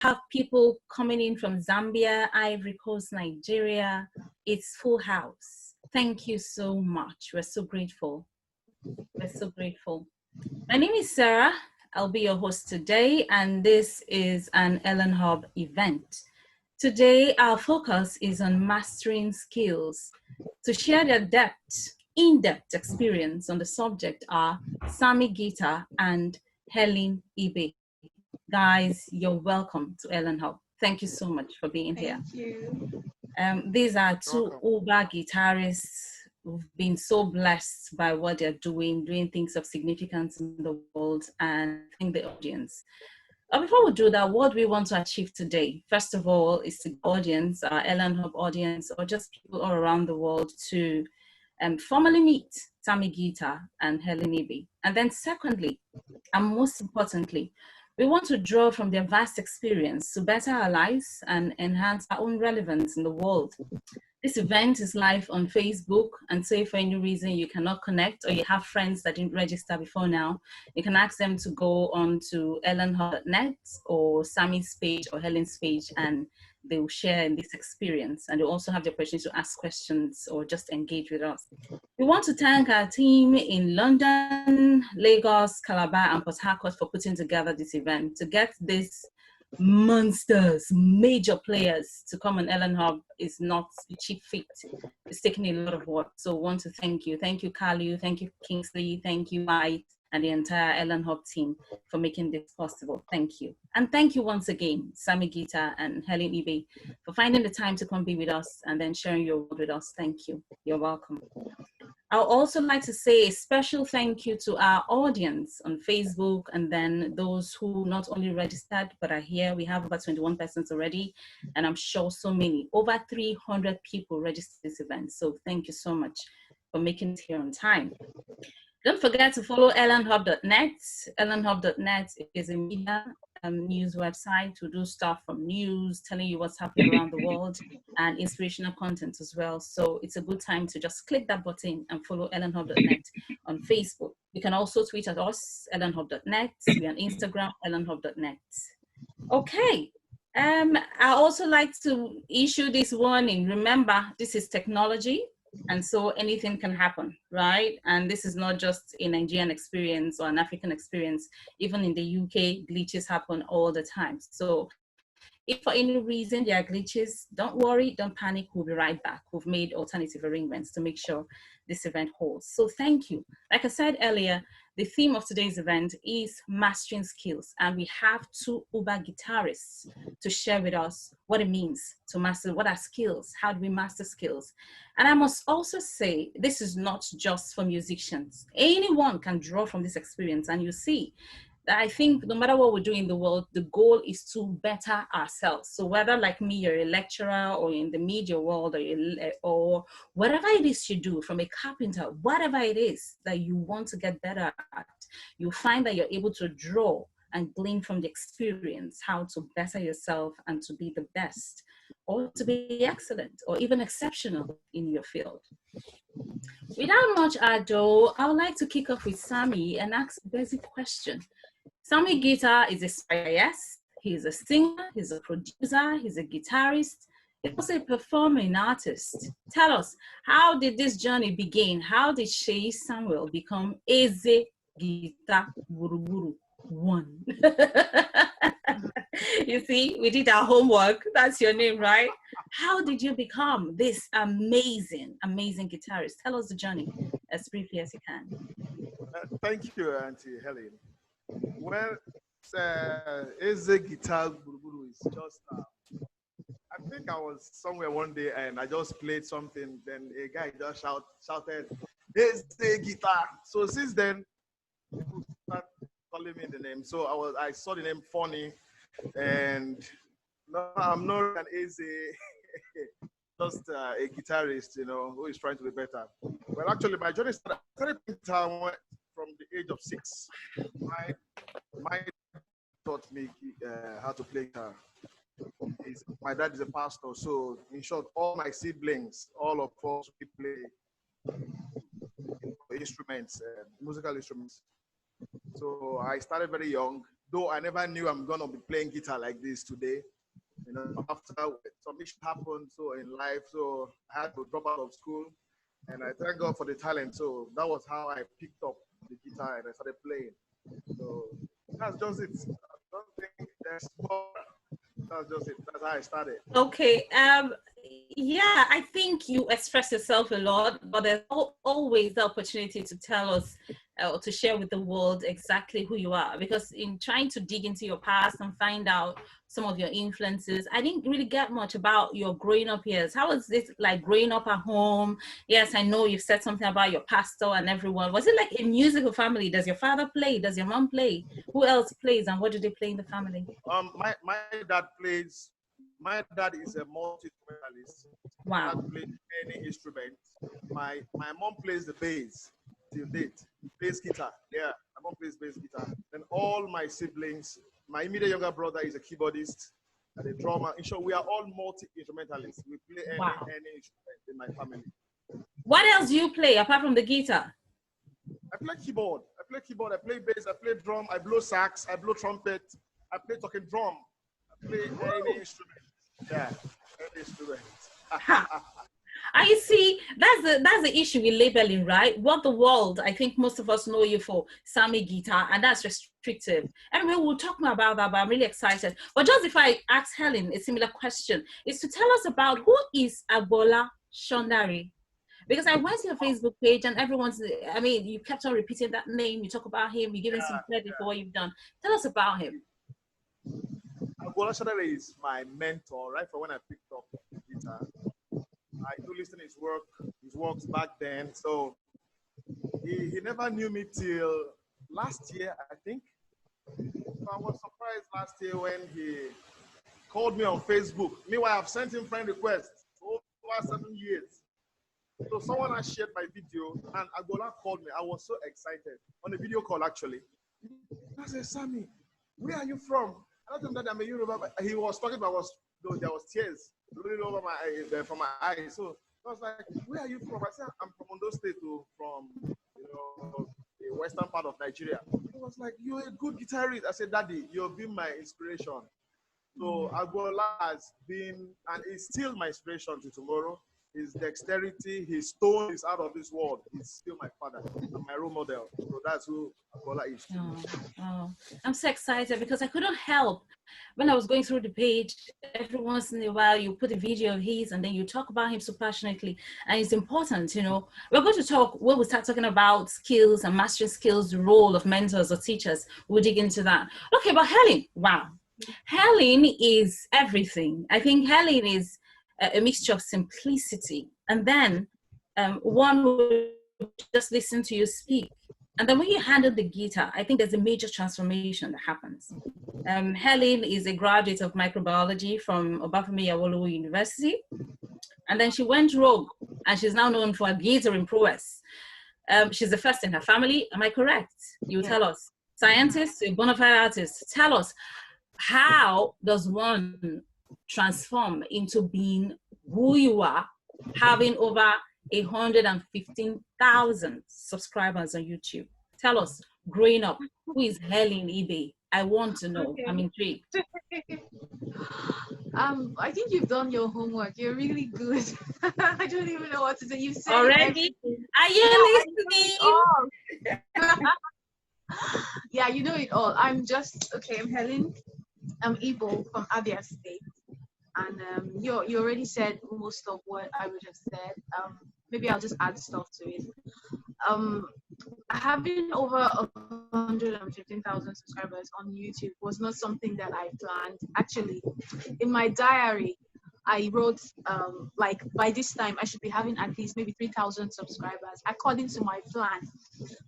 have people coming in from Zambia, Ivory Coast, Nigeria. It's full house. Thank you so much. We're so grateful. We're so grateful. My name is Sarah. I'll be your host today, and this is an Elanhub event. Today, our focus is on mastering skills. To share their in-depth experience on the subject are Sami Gita and Helene. Guys, you're welcome to Elanhub. Thank you so much for being here. Thank you. These are two Uber guitarists who've been so blessed by what they're doing things of significance in the world, and thank the audience. Before we do that, what we want to achieve today, first of all, is the audience, our Elanhub audience, or just people all around the world to formally meet Sami Gita and Helene. And then secondly, and most importantly, we want to draw from their vast experience to better our lives and enhance our own relevance in the world. This event is live on Facebook, and so if for any reason you cannot connect or you have friends that didn't register before now, you can ask them to go on to elanhub.net or Sammy's page or Helen's page, and they will share in this experience. And they also have the opportunity to ask questions or just engage with us. We want to thank our team in London, Lagos, Calabar, and Port Harcourt for putting together this event. To get this monsters, major players to come on Elanhub is not a cheap feat. It's taking a lot of work. So I want to thank you. Thank you, Kalu. Thank you, Kingsley. Thank you, White, and the entire Elanhub team for making this possible. Thank you. And thank you once again, Sami Gita and Helene, for finding the time to come be with us and then sharing your word with us. Thank you. You're welcome. I'd also like to say a special thank you to our audience on Facebook, and then those who not only registered but are here. We have about 21 persons already, and I'm sure so many, over 300 people registered this event. So thank you so much for making it here on time. Don't forget to follow elanhub.net. Elanhub.net is a media news website to do stuff from news, telling you what's happening around the world, and inspirational content as well. So it's a good time to just click that button and follow elanhub.net on Facebook. You can also tweet at us, elanhub.net. We're on Instagram, elanhub.net. Okay. I also like to issue this warning. Remember, this is technology, and so anything can happen, right? And this is not just a Nigerian experience or an African experience. Even in the UK, glitches happen all the time. So if for any reason there are glitches, don't worry, don't panic, we'll be right back. We've made alternative arrangements to make sure this event holds. So thank you. Like I said earlier, the theme of today's event is mastering skills, and we have two Uber guitarists to share with us what it means to master, what are skills, how do we master skills. And I must also say, this is not just for musicians. Anyone can draw from this experience, and you see, I think no matter what we do in the world, the goal is to better ourselves. So whether like me, you're a lecturer or in the media world, or whatever it is you do, from a carpenter, whatever it is that you want to get better at, you find that you're able to draw and glean from the experience how to better yourself and to be the best, or to be excellent or even exceptional in your field. Without much ado, I would like to kick off with Sami and ask a basic question. Sami Gita is a yes. He's a singer, he's a producer, he's a guitarist, he's also a performing artist. Tell us, how did this journey begin? How did Sheyi Samuel become Eze Gita Buruburu One? You see, we did our homework. That's your name, right? How did you become this amazing, amazing guitarist? Tell us the journey as briefly as you can. Thank you, Auntie Helen. Well, Eze Guitar Buruburu is just, I think I was somewhere one day and I just played something, then a guy just shouted, Eze Guitar. So since then, people start calling me the name. So I saw the name funny, and no, I'm not an Eze, just a guitarist, you know, who is trying to be better. Well, actually, my journey started playing guitar from the age of 6. My taught me how to play guitar. My dad is a pastor, so in short, all my siblings, all of us, we play instruments, musical instruments. So I started very young, though I never knew I'm gonna be playing guitar like this today. You know, after some issue happened so in life, so I had to drop out of school, and I thank God for the talent. So that was how I picked up the guitar and I started playing. So that's just it. I don't think there's more. That's just it. That's how I started. Okay. Yeah, I think you express yourself a lot, but there's always the opportunity to tell us or to share with the world exactly who you are. Because in trying to dig into your past and find out some of your influences, I didn't really get much about your growing up years. How was it like growing up at home? Yes, I know you've said something about your pastor and everyone. Was it like a musical family? Does your father play? Does your mom play? Who else plays and what do they play in the family? My dad plays. My dad is a multi-instrumentalist. My Wow. dad plays any instrument. My mom plays the bass till date. Plays guitar. Yeah, my mom plays bass guitar. And all my siblings, my immediate younger brother is a keyboardist and a drummer. In short, we are all multi-instrumentalists. We play Wow. any instrument in my family. What else do you play apart from the guitar? I play keyboard. I play keyboard. I play bass. I play drum. I blow sax. I blow trumpet. I play talking drum. I play any instrument. Yeah, any instrument. I see. That's the issue with labeling, right? What the world, I think most of us know you for Sami Gita, and that's restrictive. Anyway, we'll talk more about that, but I'm really excited. But just if I ask Helen a similar question, is to tell us about who is Agbola Shondari? Because I went to your Facebook page and everyone's, I mean, you kept on repeating that name. You talk about him. You give him some credit for what you've done. Tell us about him. Agbola Shadare is my mentor, right? From when I picked up the guitar. I do listen to his works back then. So he never knew me till last year, I think. So I was surprised last year when he called me on Facebook. Meanwhile, I've sent him friend requests for over 7 years. So someone has shared my video and Agbola called me. I was so excited on a video call actually. I said, Sammy, where are you from? I told him that I'm a Yoruba. He was talking about there was tears rolling over my eyes, from my eyes. So I was like, where are you from? I said, I'm from Ondo State, from the western part of Nigeria. He was like, you're a good guitarist. I said, Daddy, you've been my inspiration. So Agbola has been and is still my inspiration to tomorrow. His dexterity, his tone is out of this world. He's still my father and my role model. So that's who Agbola is. Oh, I'm so excited because I couldn't help. When I was going through the page, every once in a while you put a video of his and then you talk about him so passionately. And it's important, you know. We're going to talk, when we start talking about skills and mastering skills, the role of mentors or teachers, we'll dig into that. Okay, but Helen, wow. Helen is everything. I think Helen is a mixture of simplicity and then one who just listen to you speak. And then when you handle the guitar, I think there's a major transformation that happens. Helen is a graduate of microbiology from Obafemi Awolowo University. And then she went rogue and she's now known for her guitaring prowess. She's the first in her family. Am I correct? You tell us. Scientist, a bona fide artist. Tell us, how does one transform into being who you are, having over 115,000 subscribers on YouTube? Tell us, growing up, who is Helen eBay? I want to know. Okay. I'm intrigued. I think you've done your homework. You're really good. I don't even know what to say. You've said already. Are you listening? Yeah, you know it all. I'm Helen. I'm Igbo from Abia State. And you already said most of what I would have said. Maybe I'll just add stuff to it. Having over 115,000 subscribers on YouTube was not something that I planned. Actually, in my diary, I wrote like by this time I should be having at least maybe 3,000 subscribers according to my plan.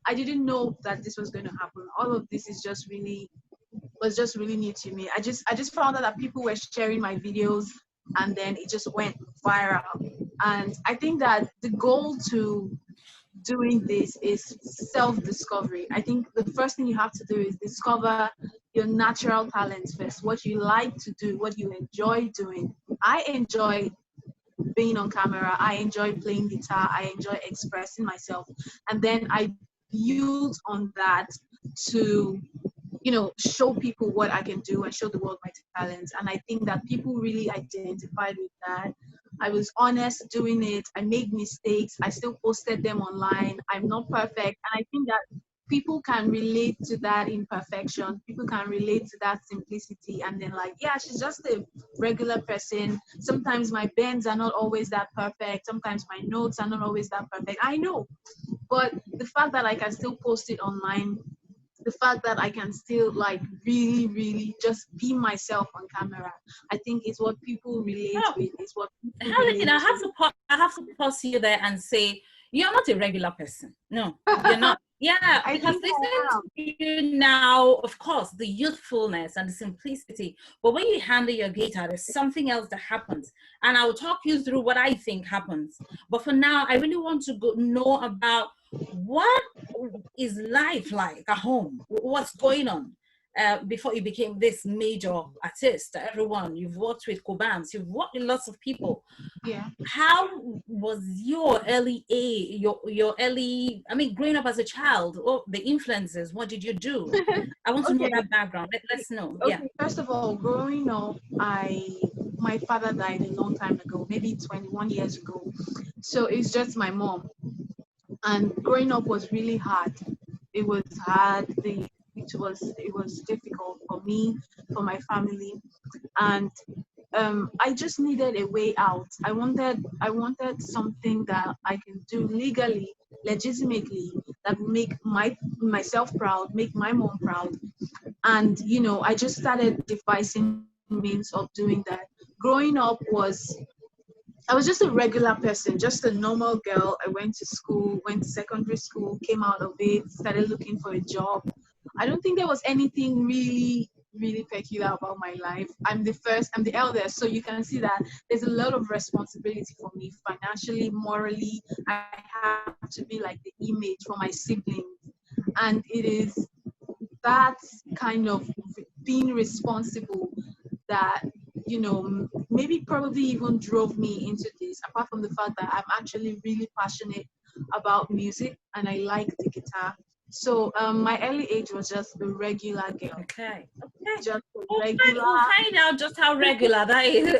I didn't know that this was going to happen. All of this is was just really new to me. I just found out that people were sharing my videos and then it just went viral. And I think that the goal to doing this is self-discovery. I think the first thing you have to do is discover your natural talents first, what you like to do, what you enjoy doing. I enjoy being on camera. I enjoy playing guitar. I enjoy expressing myself. And then I build on that to show people what I can do and show the world my talents. And I think that people really identified with that. I was honest doing it. I made mistakes. I still posted them online. I'm not perfect. And I think that people can relate to that imperfection. People can relate to that simplicity. And then, like, yeah, she's just a regular person. Sometimes my bends are not always that perfect. Sometimes my notes are not always that perfect. I know. But the fact that I can still post it online, the fact that I can still like really, really just be myself on camera, I think is what people relate with. Is what people Helen, relate I have to pause you there and say you're not a regular person. No, you're not. Yeah, I because think listening I am. to you now, of course, the youthfulness and the simplicity, but when you handle your guitar, there's something else that happens. And I'll talk you through what I think happens. But for now, I really want to know about what is life like at home? What's going on? Before you became this major artist, everyone you've worked with, Cobans, you've worked with lots of people. Yeah. How was your your early, I mean, growing up as a child, or the influences, what did you do? I want to know Okay. that background. Let's know. Okay. Yeah. First of all, growing up, my father died a long time ago, maybe 21 years ago. So it's just my mom. And growing up was really hard. It was hard. It was difficult for me, for my family, and I just needed a way out. I wanted something that I can do legally, legitimately, that would make myself proud, make my mom proud. And I just started devising means of doing that. Growing up I was just a regular person, just a normal girl. I went to school, went to secondary school, came out of it, started looking for a job. I don't think there was anything really, really peculiar about my life. I'm the eldest, so you can see that there's a lot of responsibility for me financially, morally. I have to be like the image for my siblings. And it is that kind of being responsible that maybe probably even drove me into this, apart from the fact that I'm actually really passionate about music and I like the guitar. So my early age was just a regular girl, Okay. Okay. just a regular. We'll find out just how regular that is.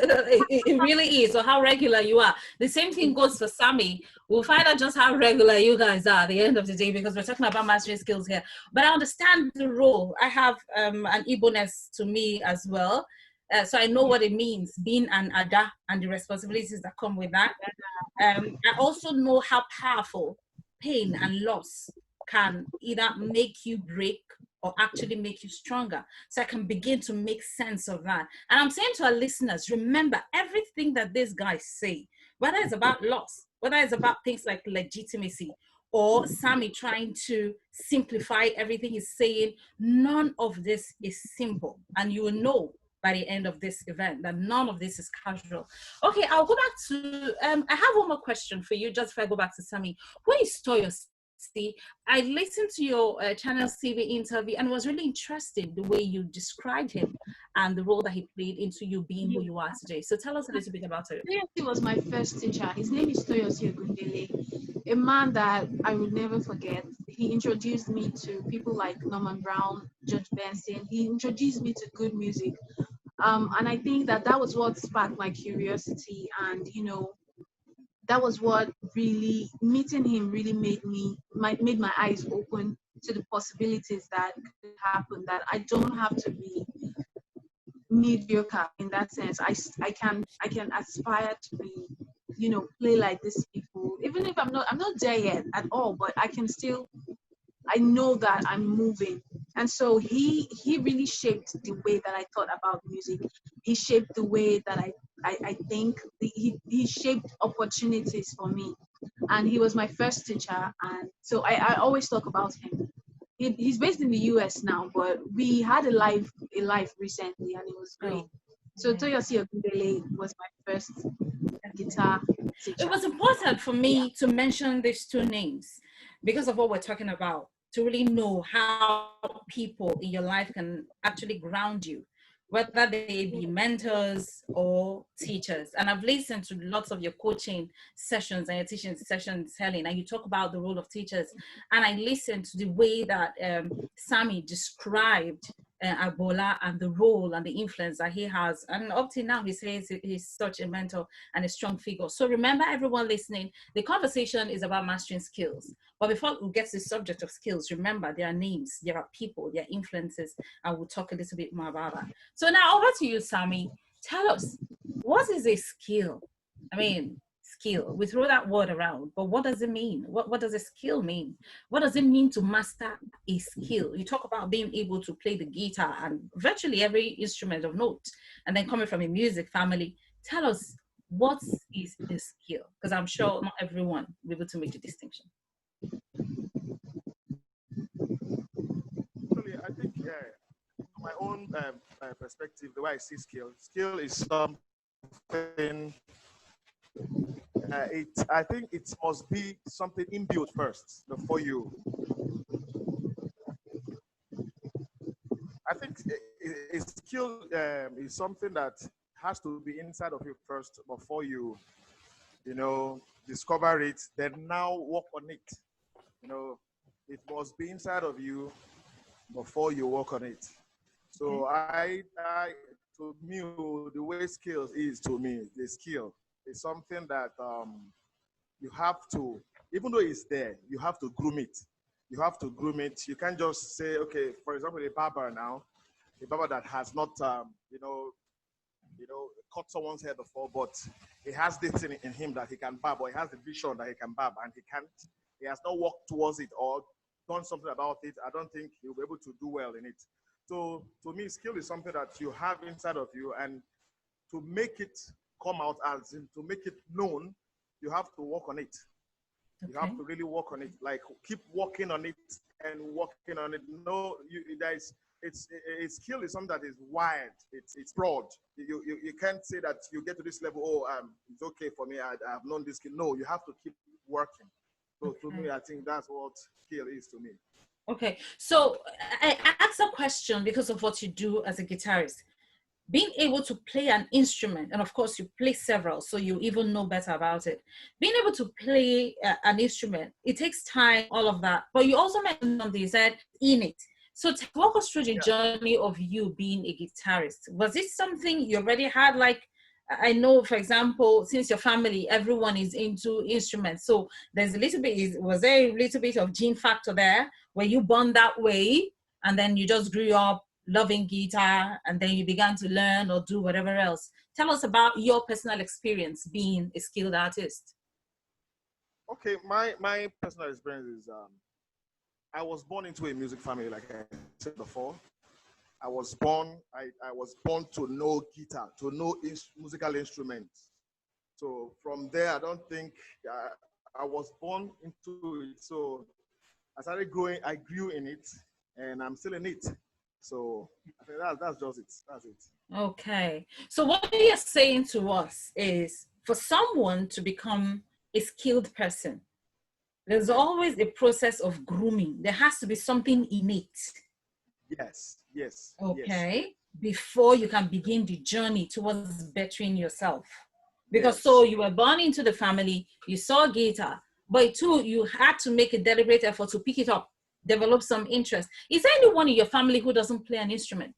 It really is, or how regular you are. The same thing goes for Sammy. We'll find out just how regular you guys are at the end of the day, because we're talking about mastering skills here. But I understand the role. I have an Igbo-ness to me as well. So I know what it means being an Ada and the responsibilities that come with that. I also know how powerful pain and loss can either make you break or actually make you stronger. So I can begin to make sense of that. And I'm saying to our listeners, remember everything that these guys say, whether it's about loss, whether it's about things like legitimacy, or Sammy trying to simplify everything he's saying, none of this is simple. And you will know by the end of this event that none of this is casual. Okay, I'll go back to, I have one more question for you, just if I go back to Sammy. Who is Toyo? I listened to your Channel CV interview and was really interested the way you described him and the role that he played into you being who you are today. So tell us a little bit about it. Toyosi was my first teacher. His name is Toyosi Ogundele, a man that I will never forget. He introduced me to people like Norman Brown, George Benson. He introduced me to good music. And I think that was what sparked my curiosity. And, that was what really, meeting him really made my eyes open to the possibilities that could happen, that I don't have to be mediocre in that sense. I can aspire to be, play like these people, even if I'm not there yet at all, but I know that I'm moving. And so he really shaped the way that I thought about music. He shaped the way that I think. He shaped opportunities for me. And he was my first teacher. And so I always talk about him. He's based in the US now, but we had a live recently and it was great. Oh, So Toyosi Ogundele was my first guitar teacher. it was important for me to mention these two names because of what we're talking about, to really know how people in your life can actually ground you whether they be mentors or teachers. And I've listened to lots of your coaching sessions and your teaching sessions, Helen, and you talk about the role of teachers. And I listened to the way that Sammy described Agbola and the role and the influence that he has. And up till now, he says he's such a mentor and a strong figure. So remember, everyone listening, the conversation is about mastering skills. But before we get to the subject of skills, remember there are names, there are people, there are influences, and we'll talk a little bit more about that. So now over to you, Sammy. Tell us, what is a skill? I mean, skill, we throw that word around, but what does it mean? What does a skill mean? What does it mean to master a skill? You talk about being able to play the guitar and virtually every instrument of note, and then coming from a music family. Tell us, what is a skill? Because I'm sure not everyone will be able to make the distinction. Actually, I think my own perspective, the way I see skill is something. I think it must be something inbuilt first before you. I think a skill is something that has to be inside of you first before you, discover it. Then now work on it. It must be inside of you before you work on it. So to me, the way skills is to me, the skill is something that you have to, even though it's there, you have to groom it. You have to groom it. You can't just say, okay, for example, a barber that has not, cut someone's hair before, but he has this in him that he can barb, or he has the vision that he can barb, and he has not worked towards it or done something about it. I don't think he'll be able to do well in it. So to me, skill is something that you have inside of you, and to make it come out, as in to make it known, you have to work on it. Okay. You have to really work on it. Like, keep working on it and working on it. No, a skill is something that is wide. It's broad. You can't say that you get to this level. It's okay for me. I've known this skill. No, you have to keep working. So okay. To me, I think that's what skill is to me. Okay, so I asked a question because of what you do as a guitarist. Being able to play an instrument, and of course you play several, so you even know better about it. Being able to play an instrument, it takes time, all of that. But you also mentioned something, you said in it. So walk us through the journey of you being a guitarist. Was it something you already had? Like, I know, for example, since your family, everyone is into instruments. So there's a little bit, was there a little bit of gene factor there? Were you born that way? And then you just grew up loving guitar, and then you began to learn or do whatever else. Tell us about your personal experience being a skilled artist. Okay, my personal experience is I was born into a music family, like I said before. I was born to know guitar, to know musical instruments. So from there, I don't think I was born into it. So I started growing, I grew in it, and I'm still in it. So I think that's just it. That's it. Okay. So what you're saying to us is, for someone to become a skilled person, there's always a process of grooming. There has to be something innate. Yes. Okay. Yes. Before you can begin the journey towards bettering yourself. Because so you were born into the family, you saw guitar, but too, you had to make a deliberate effort to pick it up, develop some interest. Is there anyone in your family who doesn't play an instrument?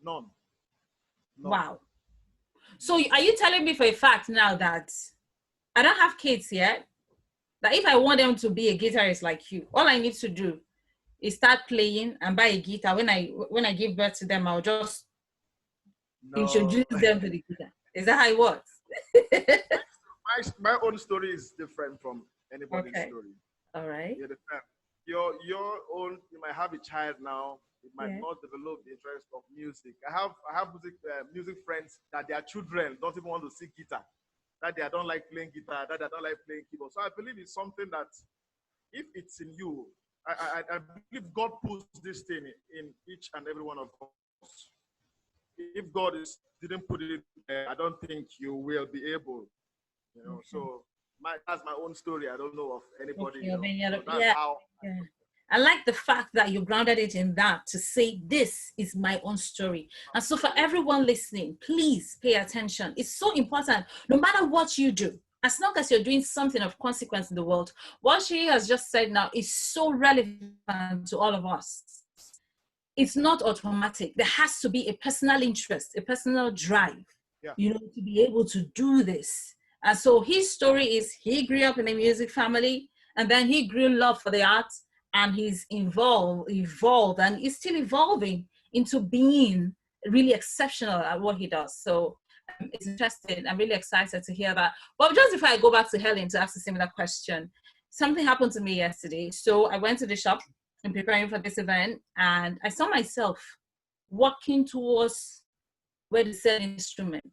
None. Wow. So are you telling me for a fact now that I don't have kids yet, that if I want them to be a guitarist like you, all I need to do is start playing and buy a guitar. When I give birth to them, I'll just introduce them to the guitar. Is that how it works? my own story is different from anybody's story. All right. You understand? Your own, you might have a child now. It might not develop the interest of music. I have music friends that their children don't even want to sing guitar, that they don't like playing guitar, that they don't like playing keyboard. So I believe it's something that, if it's in you, I believe God puts this thing in each and every one of us. If God didn't put it there, I don't think you will be able. So that's my own story. I don't know of anybody. Okay, so that's how. I like the fact that you grounded it in that to say, this is my own story. And so for everyone listening, please pay attention. It's so important, no matter what you do, as long as you're doing something of consequence in the world, what she has just said now is so relevant to all of us. It's not automatic. There has to be a personal interest, a personal drive, to be able to do this. And so his story is, he grew up in a music family, and then he grew love for the arts, and he's evolved, and is still evolving into being really exceptional at what he does. So it's interesting. I'm really excited to hear that. But just before I go back to Helen to ask a similar question, something happened to me yesterday. So I went to the shop in preparing for this event, and I saw myself walking towards where they sell instruments.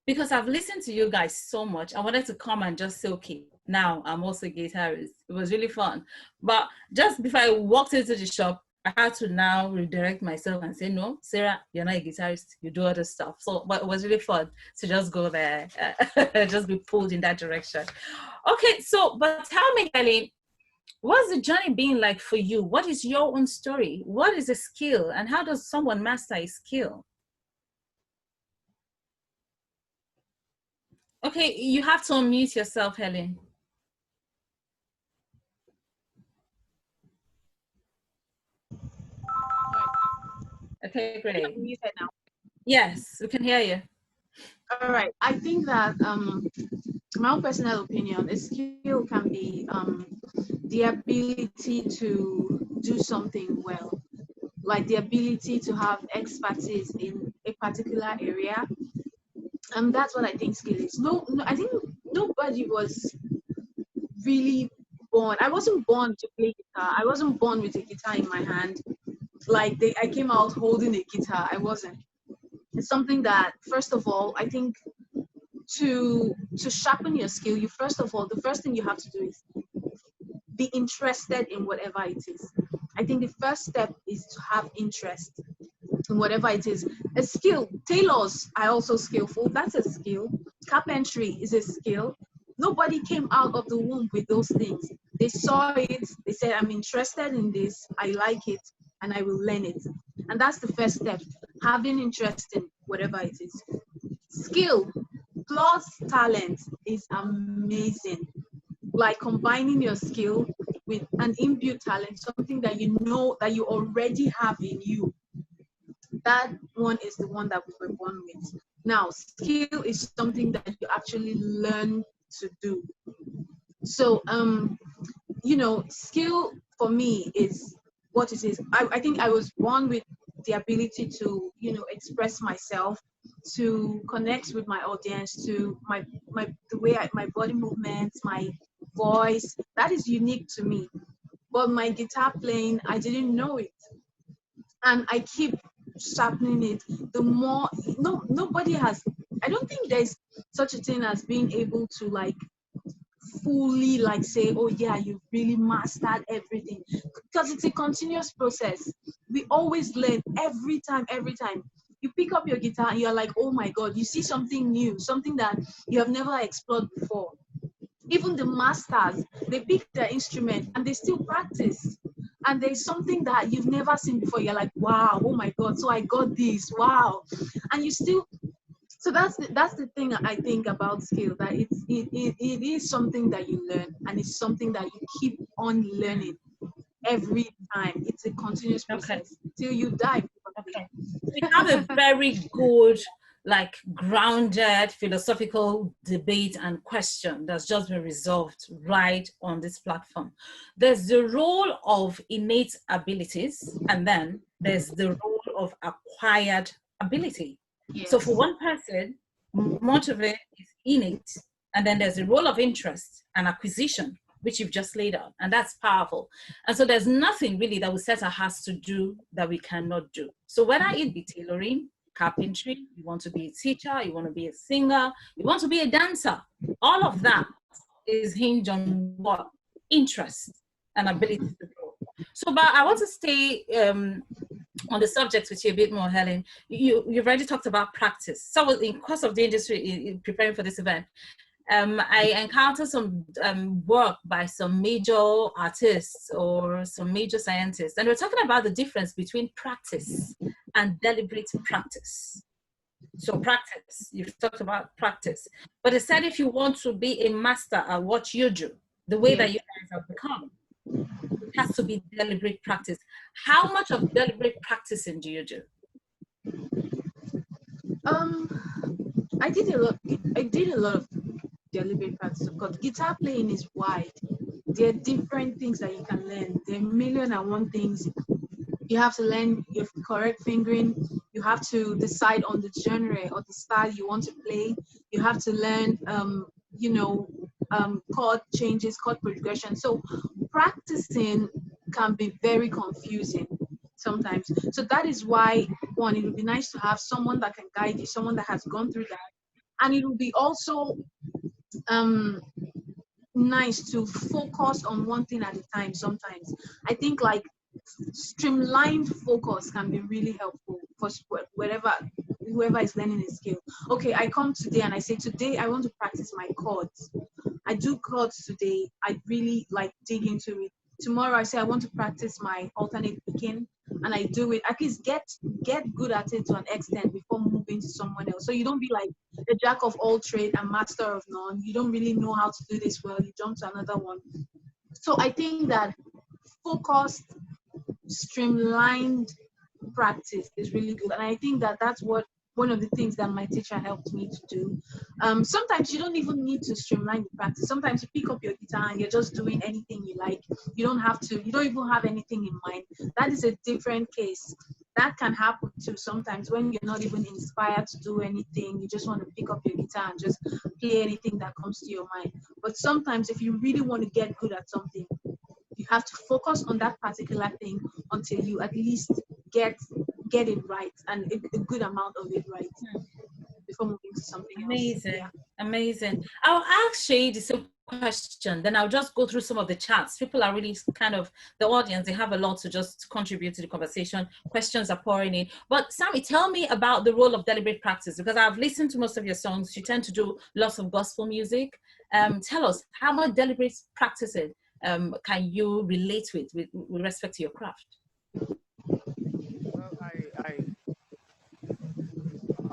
Because I've listened to you guys so much, I wanted to come and just say, okay, now I'm also a guitarist. It was really fun. But just before I walked into the shop, I had to now redirect myself and say, no, Sarah, you're not a guitarist. You do other stuff. So, but it was really fun to just go there, just be pulled in that direction. Okay, so, but tell me, Helene, what's the journey been like for you? What is your own story? What is a skill, and how does someone master a skill? Okay, you have to unmute yourself, Helen. Okay, great. Now. Yes, we can hear you. All right. I think that my own personal opinion, a skill can be the ability to do something well, like the ability to have expertise in a particular area. And that's what I think skill is. No, I think nobody was really born. I wasn't born to play guitar. I wasn't born with a guitar in my hand. Like I came out holding a guitar. I wasn't. It's something that, first of all, I think to sharpen your skill, the first thing you have to do is be interested in whatever it is. I think the first step is to have interest in whatever it is. A skill. Tailors are also skillful. That's a skill. Carpentry is a skill. Nobody came out of the womb with those things. They saw it. They said, I'm interested in this. I like it, and I will learn it. And that's the first step. Having interest in whatever it is. Skill plus talent is amazing. Like combining your skill with an inbuilt talent, something that you know that you already have in you. That one is the one that we were born with. Now, skill is something that you actually learn to do. So, skill for me is what it is. I think I was born with the ability to, express myself, to connect with my audience, to the way my body movements, my voice. That is unique to me. But my guitar playing, I didn't know it, and I keep sharpening it. The more, nobody has. I don't think there's such a thing as being able to fully say, oh yeah, you've really mastered everything, because it's a continuous process. We always learn every time. You pick up your guitar and you're like, oh my god, you see something new, something that you have never explored before. Even the masters, they pick their instrument and they still practice, and there's something that you've never seen before. You're like, wow, oh my god, so I got this, wow. And you still. So that's the thing I think about skill, that it is something that you learn, and it's something that you keep on learning every time. It's a continuous process till you die. Okay. We have a very good, grounded philosophical debate and question that's just been resolved right on this platform. There's the role of innate abilities, and then there's the role of acquired ability. Yes. So for one person, much of it is innate, and then there's the role of interest and acquisition, which you've just laid out, and that's powerful. And so there's nothing really that we set our hearts to do that we cannot do. So whether it be tailoring, carpentry, you want to be a teacher, you want to be a singer, you want to be a dancer, all of that is hinged on what? Interest and ability to grow. So, but I want to stay on the subject with you a bit more, Helen. You've already talked about practice. So in course of the industry, in preparing for this event, I encounter some work by some major artists or some major scientists, and we're talking about the difference between practice and deliberate practice. So practice, you've talked about practice, but they said if you want to be a master at what you do, the way that you guys have become, it has to be deliberate practice. How much of deliberate practicing do you do? I did a lot of deliberate practice because guitar playing is wide. There are different things that you can learn. There are million and one things. You have to learn your correct fingering. You have to decide on the genre or the style you want to play. You have to learn, chord changes, chord progression. So practicing can be very confusing sometimes. So that is why, one, it would be nice to have someone that can guide you, someone that has gone through that. And it will be also nice to focus on one thing at a time sometimes. I think like streamlined focus can be really helpful for whoever is learning a skill. Okay, I come today and I say, today I want to practice my chords. I do chords today. I really like dig into it. Tomorrow I say I want to practice my alternate picking, and I do it. At least get good at it to an extent before moving to someone else. So you don't be like a jack of all trade and master of none. You don't really know how to do this well. You jump to another one. So I think that focused, streamlined practice is really good, and I think that that's what one of the things that my teacher helped me to do. Sometimes you don't even need to streamline the practice. Sometimes you pick up your guitar and you're just doing anything you like. You don't even have anything in mind. That is a different case. That can happen too sometimes when you're not even inspired to do anything. You just want to pick up your guitar and just play anything that comes to your mind. But sometimes if you really want to get good at something, you have to focus on that particular thing until you at least get it right, and a good amount of it right before moving to something else. Amazing. I'll ask Shade a question, then I'll just go through some of the chats. People are really kind of, the audience, they have a lot to just contribute to the conversation. Questions are pouring in. But Sammy, tell me about the role of deliberate practice, because I've listened to most of your songs. You tend to do lots of gospel music. Tell us, how much deliberate practicing can you relate with respect to your craft? Well,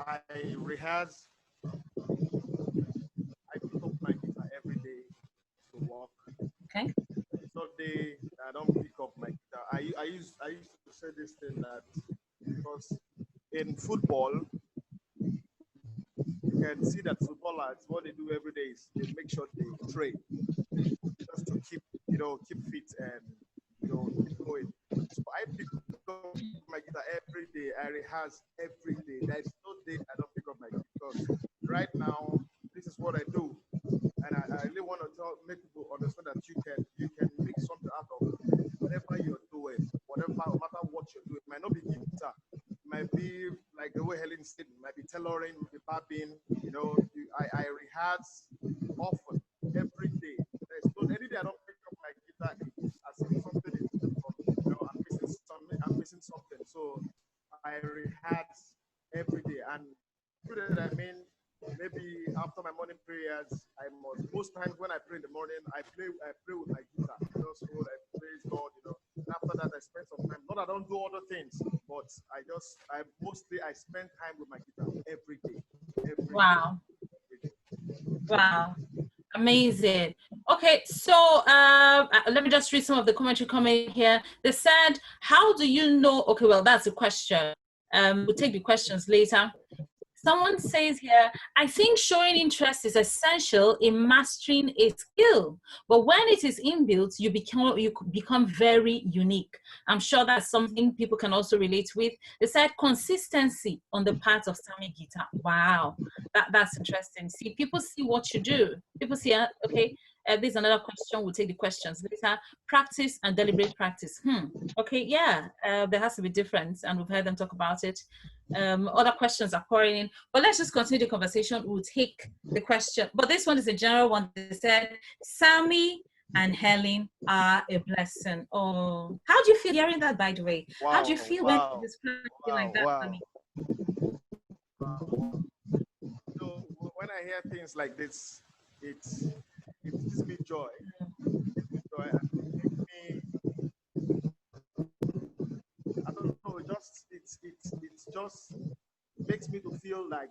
I rehearse. I pick up my guitar every day to work. Okay. It's not day I don't pick up my guitar. I used to say this thing that because in football you can see that footballers, what they do every day is they make sure they train just to keep fit and keep going. So I pick up my guitar every day. I rehearse every day. There's no day I don't pick up my guitar because right now this is what I do, and I really want to make people understand that you can make something out of whatever you're doing, no matter what you're doing. It might not be guitar, it might be like the way Helen said, it might be tailoring, it might be barbing. I rehearse often every day. There's no any day I don't pick up my guitar as if something is I'm missing something. So I rehearse every day, and I mean maybe after my morning prayers, most times when I pray in the morning, I pray with my guitar. Just hold, I praise God, And after that, I spend some time. Not that I don't do other things, but I spend time with my guitar every day. Wow. Wow. Amazing. Okay, so let me just read some of the commentary coming here. They said, how do you know? Okay, well, that's a question. We'll take the questions later. Someone says here, I think showing interest is essential in mastering a skill, but when it is inbuilt, you become very unique. I'm sure that's something people can also relate with. They said consistency on the part of Sami Gita. Wow, that's interesting. See, people see what you do. People see, okay, there's another question. We'll take the questions later. Practice and deliberate practice. Okay, yeah, there has to be difference, and we've heard them talk about it. Other questions are pouring in, but let's just continue the conversation. We'll take the question, but this one is a general one. They said, Sammy and Helen are a blessing. Oh, how do you feel hearing that, by the way? Wow, how do you feel when you describe it like that, wow. Sammy? So when I hear things like this, it gives me joy. It gives me joy, and it makes me, I don't know, it's just makes me to feel like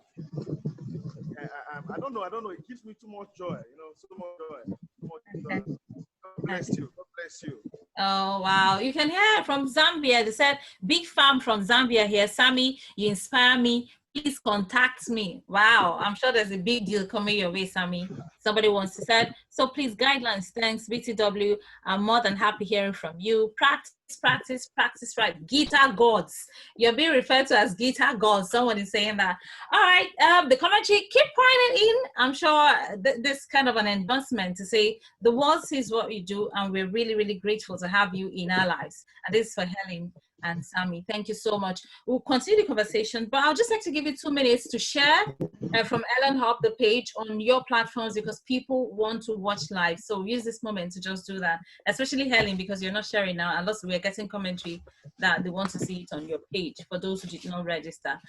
I don't know. It gives me too much joy, so much joy, so much joy. God bless you. God bless you. Oh, wow. You can hear from Zambia. They said, big fan from Zambia here. Sammy, you inspire me. Please contact me. Wow. I'm sure there's a big deal coming your way, Sammy. Somebody wants to say, so please, guidelines. Thanks, BTW. I'm more than happy hearing from you. Practice right. Guitar gods. You're being referred to as guitar gods. Someone is saying that. All right. The commentary, keep pouring it in. I'm sure this kind of an endorsement to say the world sees what we do, and we're really, really grateful to have you in our lives. And this is for Helen and Sammy. Thank you so much. We'll continue the conversation, but I'll just like to give you 2 minutes to share from Elanhub, the page on your platforms, because people want to watch live. So use this moment to just do that, especially Helen, because you're not sharing now, unless we're getting commentary that they want to see it on your page for those who did not register.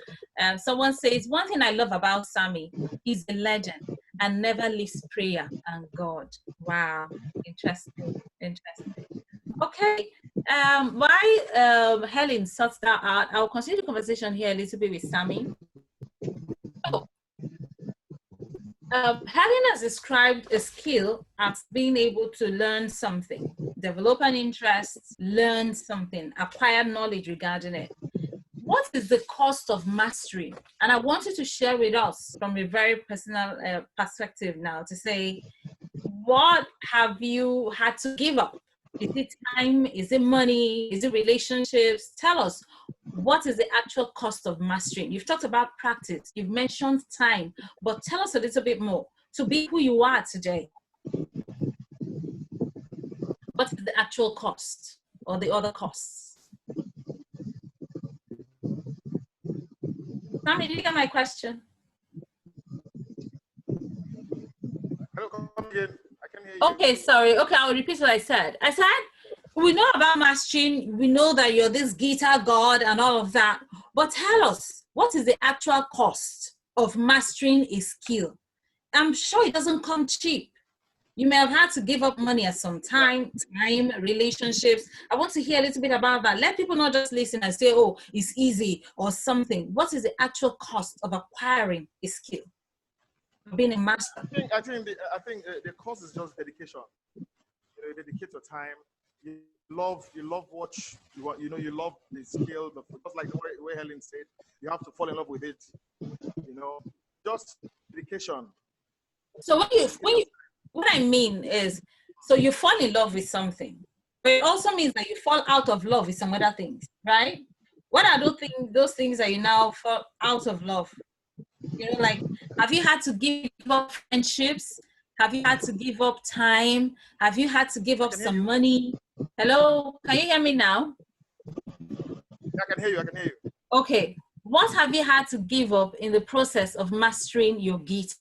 Someone says, one thing I love about Sammy, he's a legend and never leaves prayer and God. Wow, interesting. Okay, while Helen sorts that out, I'll continue the conversation here a little bit with Sammy. So, Helen has described a skill as being able to learn something, develop an interest, learn something, acquire knowledge regarding it. What is the cost of mastery? And I want you to share with us from a very personal perspective now to say, what have you had to give up? Is it time? Is it money? Is it relationships? Tell us, what is the actual cost of mastering? You've talked about practice. You've mentioned time, but tell us a little bit more to be who you are today. What is the actual cost or the other costs? Sammy, did you get my question? Hello, come again. I can hear you. Okay, sorry. Okay, I'll repeat what I said. I said, we know about mastering. We know that you're this guitar god and all of that. But tell us, what is the actual cost of mastering a skill? I'm sure it doesn't come cheap. You may have had to give up money at some time, relationships. I want to hear a little bit about that. Let people not just listen and say, oh, it's easy or something. What is the actual cost of acquiring a skill? Being a master. I think the cost is just dedication. You dedicate your time. You love what you want. You love the skill. Just like the way Helen said, you have to fall in love with it. Just dedication. So what I mean is, so you fall in love with something, but it also means that you fall out of love with some other things, right? What are those things that you now fall out of love? Like, have you had to give up friendships? Have you had to give up time? Have you had to give up some money? Hello, can you hear me now? I can hear you. Okay, what have you had to give up in the process of mastering your guitar?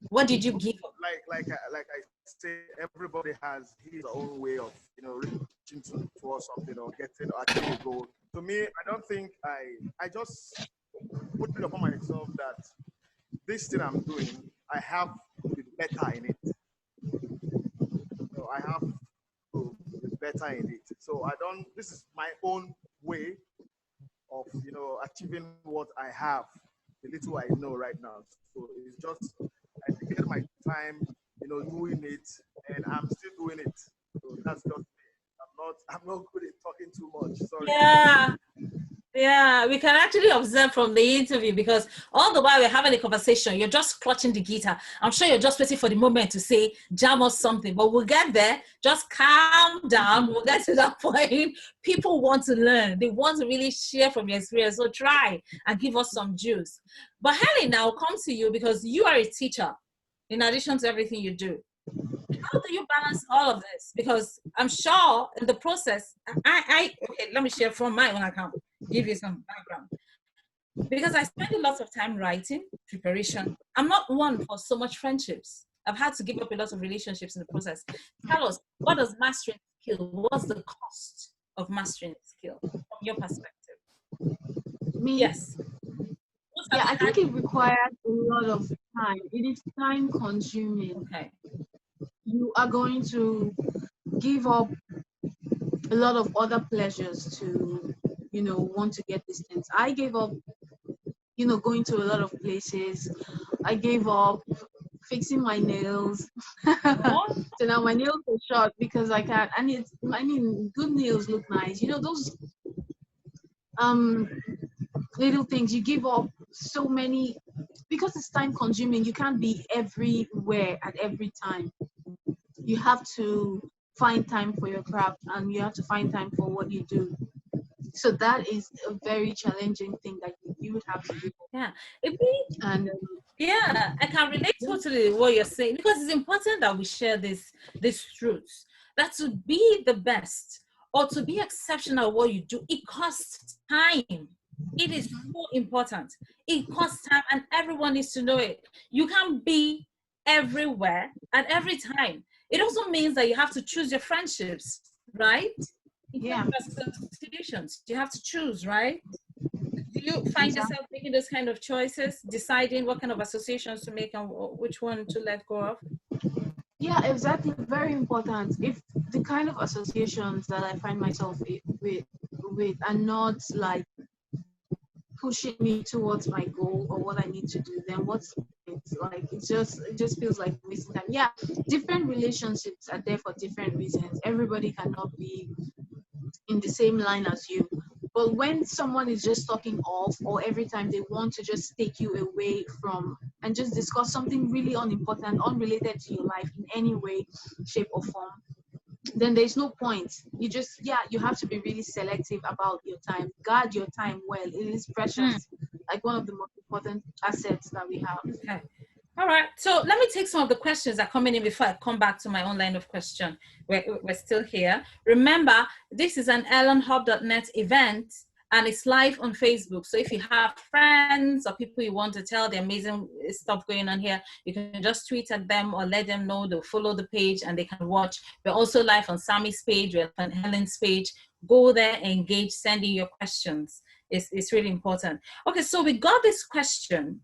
What did you give up? Like I say, everybody has his own way of reaching for something or getting or achieving a goal. To me, I don't think I just put it upon myself that this thing I'm doing, I have to be better in it. I have to be better in it. So this is my own way of, achieving what I have, the little I know right now. So it's just, I dedicated my time, doing it, and I'm still doing it. So that's just me. I'm not good at talking too much. Sorry. Yeah, we can actually observe from the interview, because all the while we're having a conversation, you're just clutching the guitar. I'm sure you're just waiting for the moment to say, jam or something, but we'll get there. Just calm down. We'll get to that point. People want to learn. They want to really share from your experience. So try and give us some juice. But Helen, now come to you, because you are a teacher in addition to everything you do. How do you balance all of this? Because I'm sure in the process, okay, let me share from my own account, give you some background. Because I spend a lot of time writing, preparation. I'm not one for so much friendships. I've had to give up a lot of relationships in the process. Tell us, what does mastering skill, what's the cost of mastering skill from your perspective? Me? Yes. Yeah, I think it requires a lot of time. It is time consuming. Okay. You are going to give up a lot of other pleasures to, want to get these things. I gave up, going to a lot of places. I gave up fixing my nails. What? So now my nails are short because I can't. And good nails look nice. Those um little things. You give up so many because it's time consuming. You can't be everywhere at every time. You have to find time for your craft, and you have to find time for what you do. So that is a very challenging thing that you would have to do. Yeah. It means, And yeah, I can relate totally to what you're saying, because it's important that we share this truth, that to be the best or to be exceptional at what you do, it costs time. It is so important. It costs time, and everyone needs to know it. You can't be everywhere at every time. It also means that you have to choose your friendships, right? In yeah, terms of associations, you have to choose, right? Do you find exactly. yourself making those kind of choices, deciding what kind of associations to make and which one to let go of? Yeah, exactly. Very important. If the kind of associations that I find myself with are not like pushing me towards my goal or what I need to do, then what's it's like it just feels like wasting time. Yeah, different relationships are there for different reasons. Everybody cannot be in the same line as you. But when someone is just talking off, or every time they want to just take you away from and just discuss something really unimportant, unrelated to your life in any way, shape, or form, then there's no point. You have to be really selective about your time. Guard your time well. It is precious, like one of the most important assets that we have. Okay. All right. So let me take some of the questions that are coming in before I come back to my own line of question. We're still here. Remember, this is an Elanhub.net event, and it's live on Facebook. So if you have friends or people you want to tell the amazing stuff going on here, you can just tweet at them or let them know. They'll follow the page and they can watch. We're also live on Sammy's page, we're on Helen's page. Go there, engage, send in your questions. It's really important. Okay, so we got this question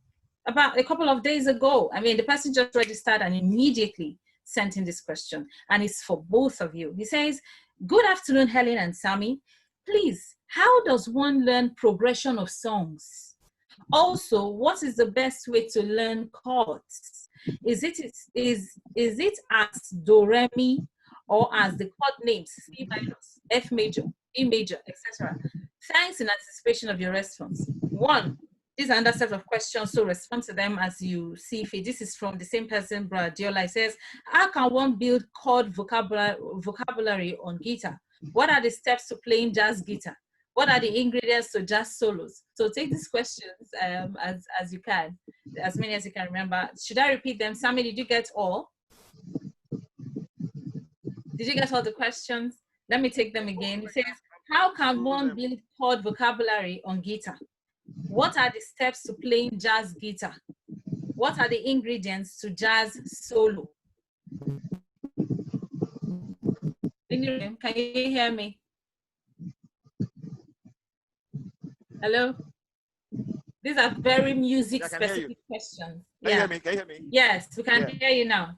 about a couple of days ago. I mean, the person just registered and immediately sent in this question, and it's for both of you. He says, "Good afternoon, Helen and Sammy. Please, how does one learn progression of songs? Also, what is the best way to learn chords? Is it as do re mi, or as the chord names C minor, F major, E major, etc.? Thanks in anticipation of your response." One, these are another set of questions, so respond to them as you see fit. This is from the same person, Bradiola. It says, how can one build chord vocabulary on guitar? What are the steps to playing jazz guitar? What are the ingredients to jazz solos? So take these questions as you can, as many as you can remember. Should I repeat them? Sammy, did you get all? Did you get all the questions? Let me take them again. It says, how can one build chord vocabulary on guitar? What are the steps to playing jazz guitar? What are the ingredients to jazz solo? Can you hear me? Hello? These are very music specific questions. Can you hear me? Can you hear me? Yes, we can hear you now.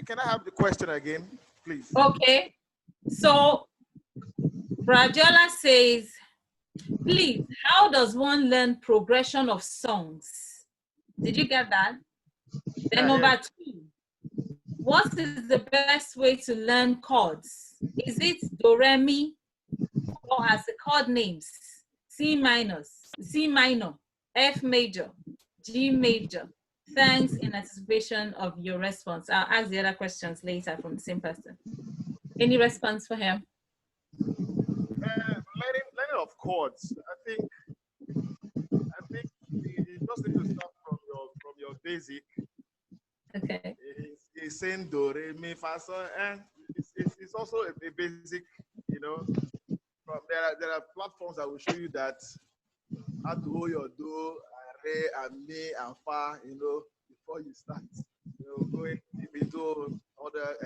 Can I have the question again, please? Okay. So Bradiola says, please, how does one learn progression of songs? Did you get that? Then number two, what is the best way to learn chords? Is it do re mi, or as the chord names C minor, F major, G major? Thanks in anticipation of your response. I'll ask the other questions later from the same person. Any response for him? Learning of chords. I think you just need to start from your basic. Okay. It's saying do re mi fa so, and it's also a basic. There are platforms that will show you that how to hold your do, re, and mi, and fa. Before you start, going into other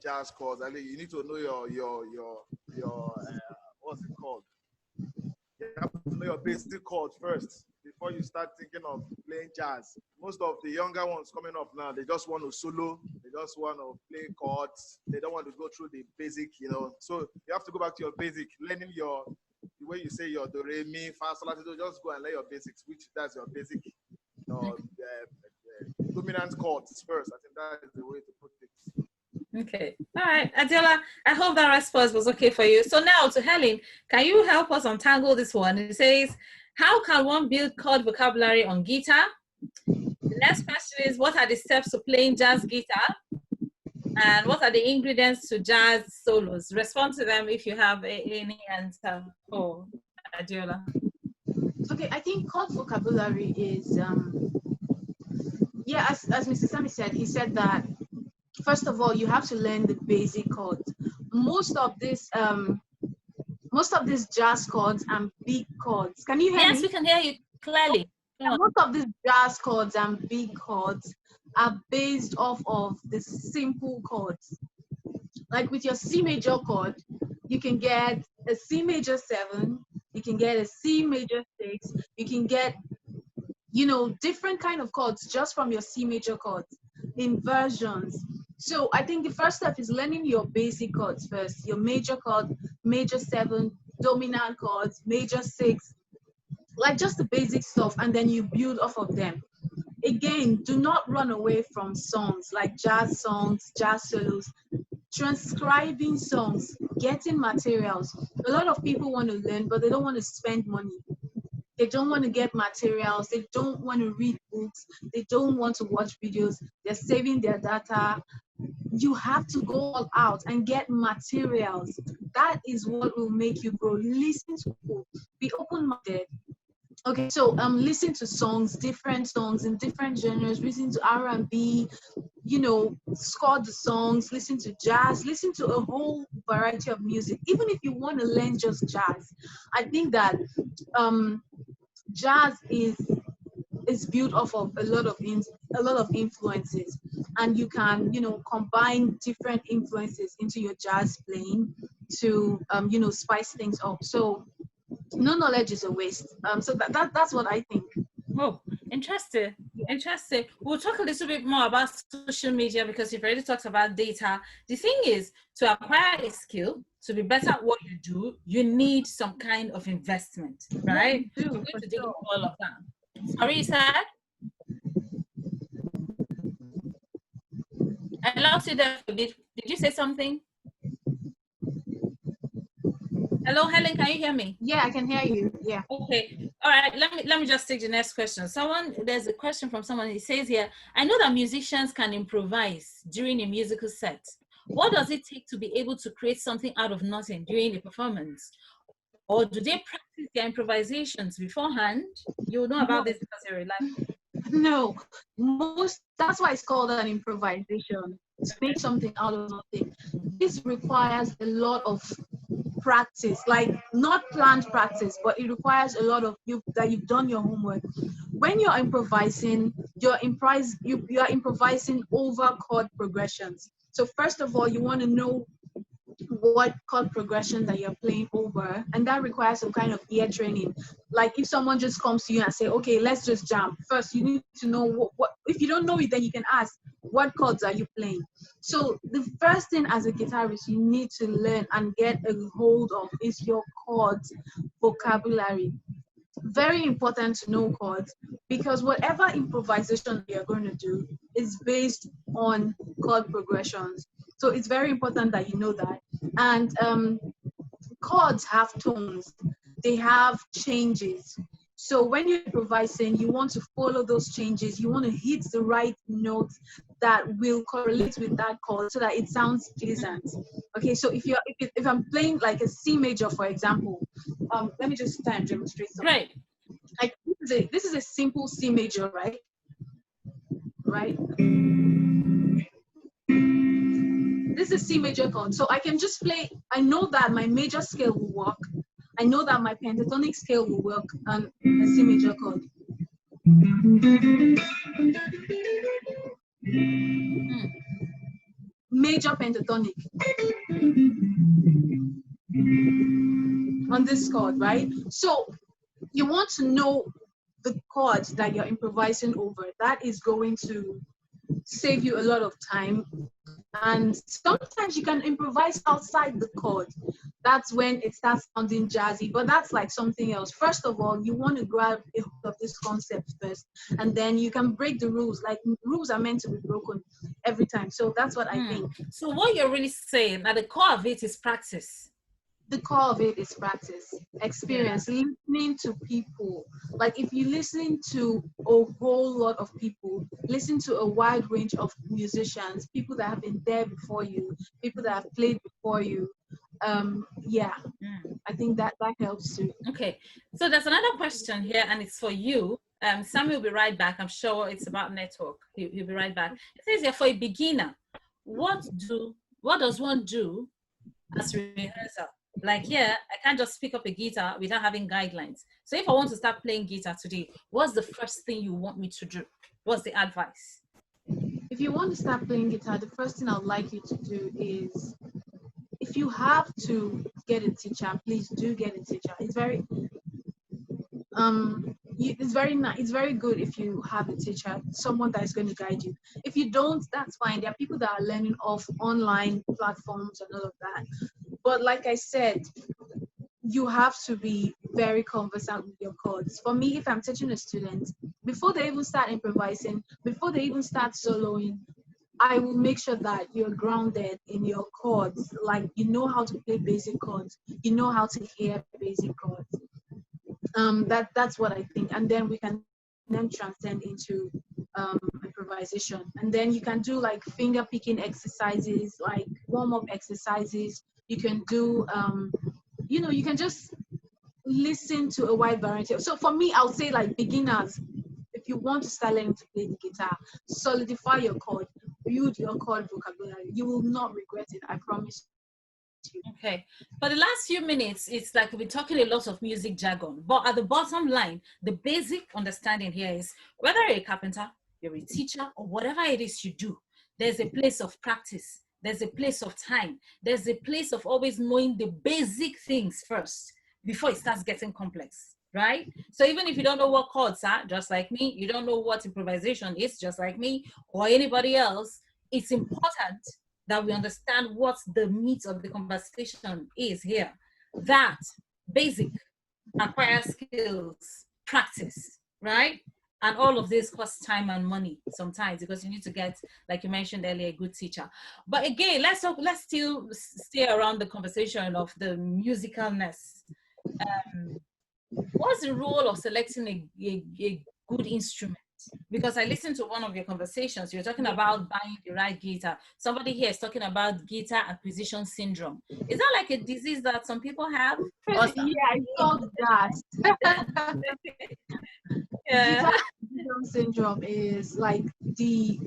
jazz chords. I mean, you need to know your what's it called? have to know your basic chords first before you start thinking of playing jazz. Most of the younger ones coming up now, they just want to solo, they just want to play chords, they don't want to go through the basic, So you have to go back to your basic, learning the way you say your do, re, mi, fa, sol, la, ti, do. Just go and learn your basics, which that's your basic, dominant chords first. I think that is the way to put it. Okay. All right. Adela, I hope that response was okay for you. So now to Helen, can you help us untangle this one? It says, how can one build chord vocabulary on guitar? The next question is, what are the steps to playing jazz guitar? And what are the ingredients to jazz solos? Respond to them if you have any answer for Adela. Okay, I think chord vocabulary is, as Mr. Sammy said, he said that first of all, you have to learn the basic chords. Most of these jazz chords and big chords. Can you hear me? Yes, we can hear you clearly. Most of these jazz chords and big chords are based off of the simple chords. Like with your C major chord, you can get a C major 7, you can get a C major 6, you can get, different kind of chords just from your C major chords, inversions. So I think the first step is learning your basic chords first, your major chord, major 7, dominant chords, major 6, like just the basic stuff, and then you build off of them. Again, do not run away from songs like jazz songs, jazz solos, transcribing songs, getting materials. A lot of people want to learn, but they don't want to spend money. They don't want to get materials. They don't want to read books. They don't want to watch videos. They're saving their data. You have to go all out and get materials. That is what will make you grow. Listen to people. Be open-minded. Okay, so listen to different songs in different genres. Listen to R&B, score the songs. Listen to jazz. Listen to a whole variety of music. Even if you want to learn just jazz, I think that jazz is built off of a lot of influences, and you can combine different influences into your jazz playing to spice things up. So no knowledge is a waste. So that's what I think. Oh, interesting. Interesting. We'll talk a little bit more about social media because you've already talked about data. The thing is, to acquire a skill, to be better at what you do, you need some kind of investment, right? Yeah, We're going to dig into all of that. Sorry, you said? I lost you there for a bit. Did you say something? Hello, Helen, can you hear me? Yeah, I can hear you. Yeah. Okay. All right. Let me just take the next question. There's a question from someone. He says here, I know that musicians can improvise during a musical set. What does it take to be able to create something out of nothing during a performance? Or do they practice their improvisations beforehand? You know about this because you're reliable. No, that's why it's called an improvisation. To make something out of nothing. This requires a lot of practice, like not planned practice, but it requires a lot of that you've done your homework. When you're improvising, you are improvising over chord progressions. So first of all, you want to know what chord progression that you're playing over, and that requires some kind of ear training. Like if someone just comes to you and say, okay, let's just jam, first you need to know what if you don't know it, then you can ask, what chords are you playing? So the first thing as a guitarist you need to learn and get a hold of is your chords vocabulary. Very important to know chords, because whatever improvisation you're going to do is based on chord progressions. So it's very important that you know that. And chords have tones, they have changes. So when you're improvising, you want to follow those changes. You want to hit the right notes that will correlate with that chord so that it sounds pleasant. Okay, so if I'm playing like a C major, for example, let me just try and demonstrate something. Right. Like this is a simple C major, right? Right. This is C major chord. So I can just play, I know that my major scale will work. I know that my pentatonic scale will work on a C major chord. Major pentatonic on this chord, right? So you want to know the chords that you're improvising over. That is going to save you a lot of time. And sometimes you can improvise outside the chord. That's when it starts sounding jazzy, but that's like something else. First of all, you want to grab a hold of this concept first, and then you can break the rules. Like, rules are meant to be broken every time. So that's what I think. So what you're really saying at the core of it is practice. The core of it is practice, experience, listening to people. Like, if you listen to a whole lot of people, listen to a wide range of musicians, people that have been there before you, people that have played before you, I think that helps too. Okay, so there's another question here, and it's for you. Sammy will be right back. I'm sure it's about network. He'll be right back. It says here, for a beginner, what does one do as rehearsal? Like, I can't just pick up a guitar without having guidelines. So if I want to start playing guitar today, what's the first thing you want me to do? What's the advice? If you want to start playing guitar, the first thing I would like you to do is, if you have to get a teacher, please do get a teacher. It's very it's very good if you have a teacher, someone that is going to guide you. If you don't, that's fine. There are people that are learning off online platforms and all of that. But like I said, you have to be very conversant with your chords. For me, if I'm teaching a student, before they even start improvising, before they even start soloing, I will make sure that you're grounded in your chords. Like, you know how to play basic chords, you know how to hear basic chords. That's what I think. And then we can then transcend into improvisation. And then you can do like finger picking exercises, like warm-up exercises. You can do you can just listen to a wide variety. So for me, I would say, like, beginners, if you want to start learning to play the guitar, solidify your chord, build your chord vocabulary. You will not regret it, I promise you. Okay, for the last few minutes, it's like we've been talking a lot of music jargon, but at the bottom line, the basic understanding here is whether you're a carpenter, you're a teacher, or whatever it is you do, there's a place of practice, there's a place of time, there's a place of always knowing the basic things first before it starts getting complex, right? So even if you don't know what chords are, just like me, you don't know what improvisation is, just like me, or anybody else, it's important that we understand what the meat of the conversation is here. That basic, acquire skills, practice, right? And all of this costs time and money sometimes, because you need to get, like you mentioned earlier, a good teacher. But again, let's still stay around the conversation of the musicalness. What's the role of selecting a good instrument? Because I listened to one of your conversations, you're talking about buying the right guitar. Somebody here is talking about guitar acquisition syndrome. Is that like a disease that some people have? Yeah, I thought that. Guitar acquisition syndrome is like you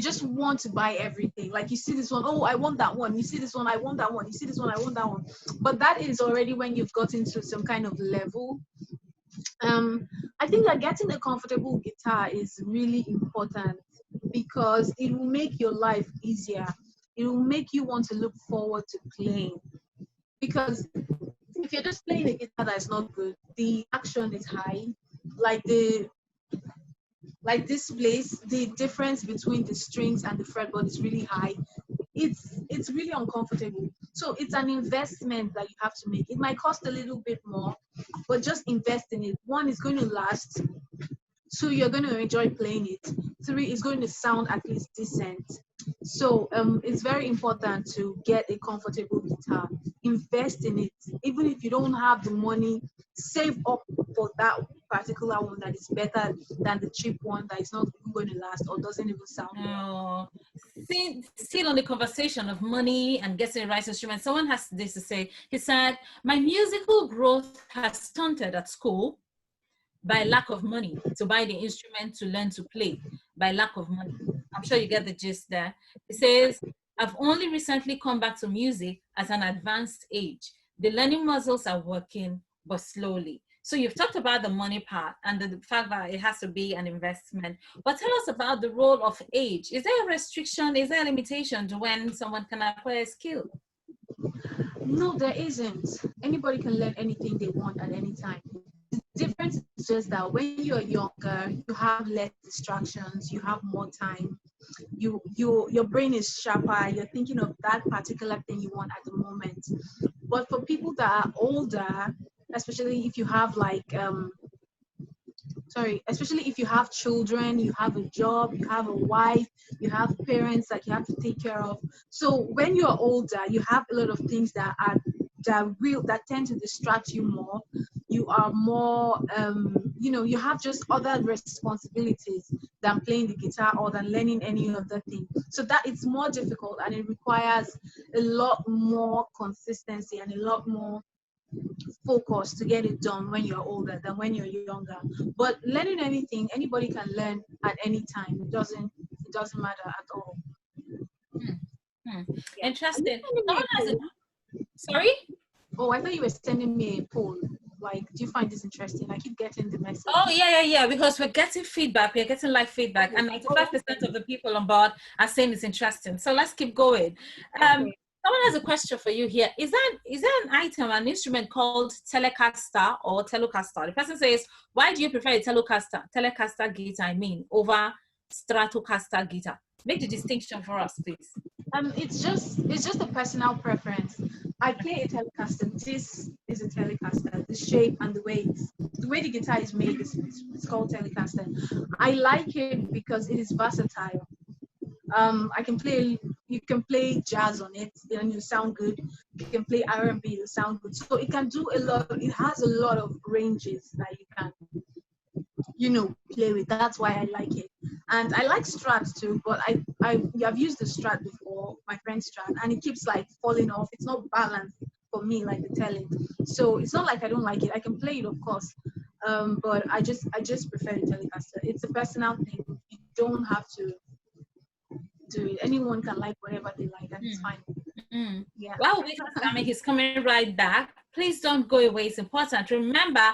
just want to buy everything. Like, you see this one, oh, I want that one. You see this one, I want that one. You see this one, I want that one. But that is already when you've got into some kind of level. I think that getting a comfortable guitar is really important, because it will make your life easier. It will make you want to look forward to playing. Because if you're just playing a guitar that's not good, the action is high. Like this place, the difference between the strings and the fretboard is really high. It's really uncomfortable. So it's an investment that you have to make. It might cost a little bit more, but just invest in it. One, is going to last. Two, you're going to enjoy playing it. Three, it's going to sound at least decent. So it's very important to get a comfortable guitar. Invest in it. Even if you don't have the money, save up for that particular one that is better than the cheap one that is not going to last or doesn't even sound well. Still on the conversation of money and getting the right instrument, someone has this to say. He said, my musical growth has stunted at school by lack of money to buy the instrument to learn to play, by lack of money. I'm sure you get the gist there. He says, I've only recently come back to music at an advanced age. The learning muscles are working, but slowly. So you've talked about the money part and the fact that it has to be an investment. But tell us about the role of age. Is there a restriction? Is there a limitation to when someone can acquire a skill? No, there isn't. Anybody can learn anything they want at any time. The difference is just that when you're younger, you have less distractions, you have more time. Your brain is sharper. You're thinking of that particular thing you want at the moment. But for people that are older, especially if you have like especially if you have children, you have a job, you have a wife, you have parents that you have to take care of. So when you're older, you have a lot of things that tend to distract you more. You are more you have just other responsibilities than playing the guitar or than learning any other thing. So that it's more difficult, and it requires a lot more consistency and a lot more focus to get it done when you're older than when you're younger. But learning anything, anybody can learn at any time. It doesn't matter at all. Yeah. Interesting. Sorry? Oh, I thought you were sending me a poll. Like, do you find this interesting? I keep getting the message. Oh, yeah, because we're getting feedback. We're getting live feedback, and 95% of the people on board are saying it's interesting. So let's keep going. Someone has a question for you here. Is there an item, an instrument called Telecaster or Telecaster? The person says, why do you prefer a Telecaster guitar, over Stratocaster guitar? Make the distinction for us, please. It's just a personal preference. I play a Telecaster. This is a Telecaster. The shape and the way the guitar is made it's called Telecaster. I like it because it is versatile. You can play jazz on it and you sound good. You can play R&B, you sound good. So it can do a lot. It has a lot of ranges that you can, play with. That's why I like it. And I like Strat too, but I've used the Strat before, my friend's Strat, and it keeps like falling off. It's not balanced for me like the Tele. So it's not like I don't like it. I can play it, of course. But I just prefer the Telecaster. It's a personal thing. You don't have to do it. Anyone can like whatever they like, and it's fine. Yeah. Well, wait for Sammy. He's coming right back. Please don't go away. It's important. Remember,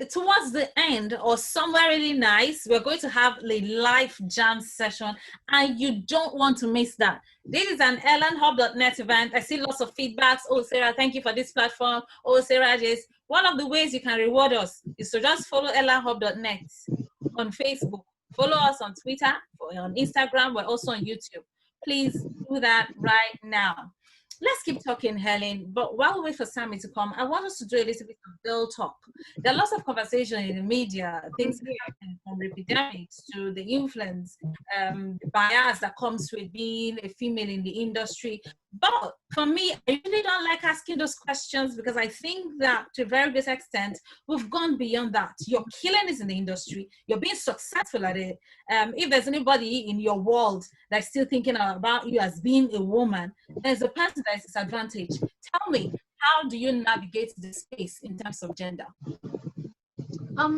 towards the end or somewhere really nice, we're going to have a live jam session, and you don't want to miss that. This is an Elanhub.net event. I see lots of feedbacks. Oh, Sarah, thank you for this platform. Oh, Sarah, this. One of the ways you can reward us is to just follow Elanhub.net on Facebook. Follow us on Twitter, on Instagram. We're also on YouTube. Please do that right now. Let's keep talking, Helen. But while we wait for Sammy to come, I want us to do a little bit of girl talk. There are lots of conversation in the media, things from epidemics to the influence, the bias that comes with being a female in the industry. But for me, I really don't like asking those questions because I think that to a very great extent, we've gone beyond that. You're killing this in the industry. You're being successful at it. If there's anybody in your world that's still thinking about you as being a woman, there's a person that is disadvantaged. Tell me, how do you navigate the space in terms of gender?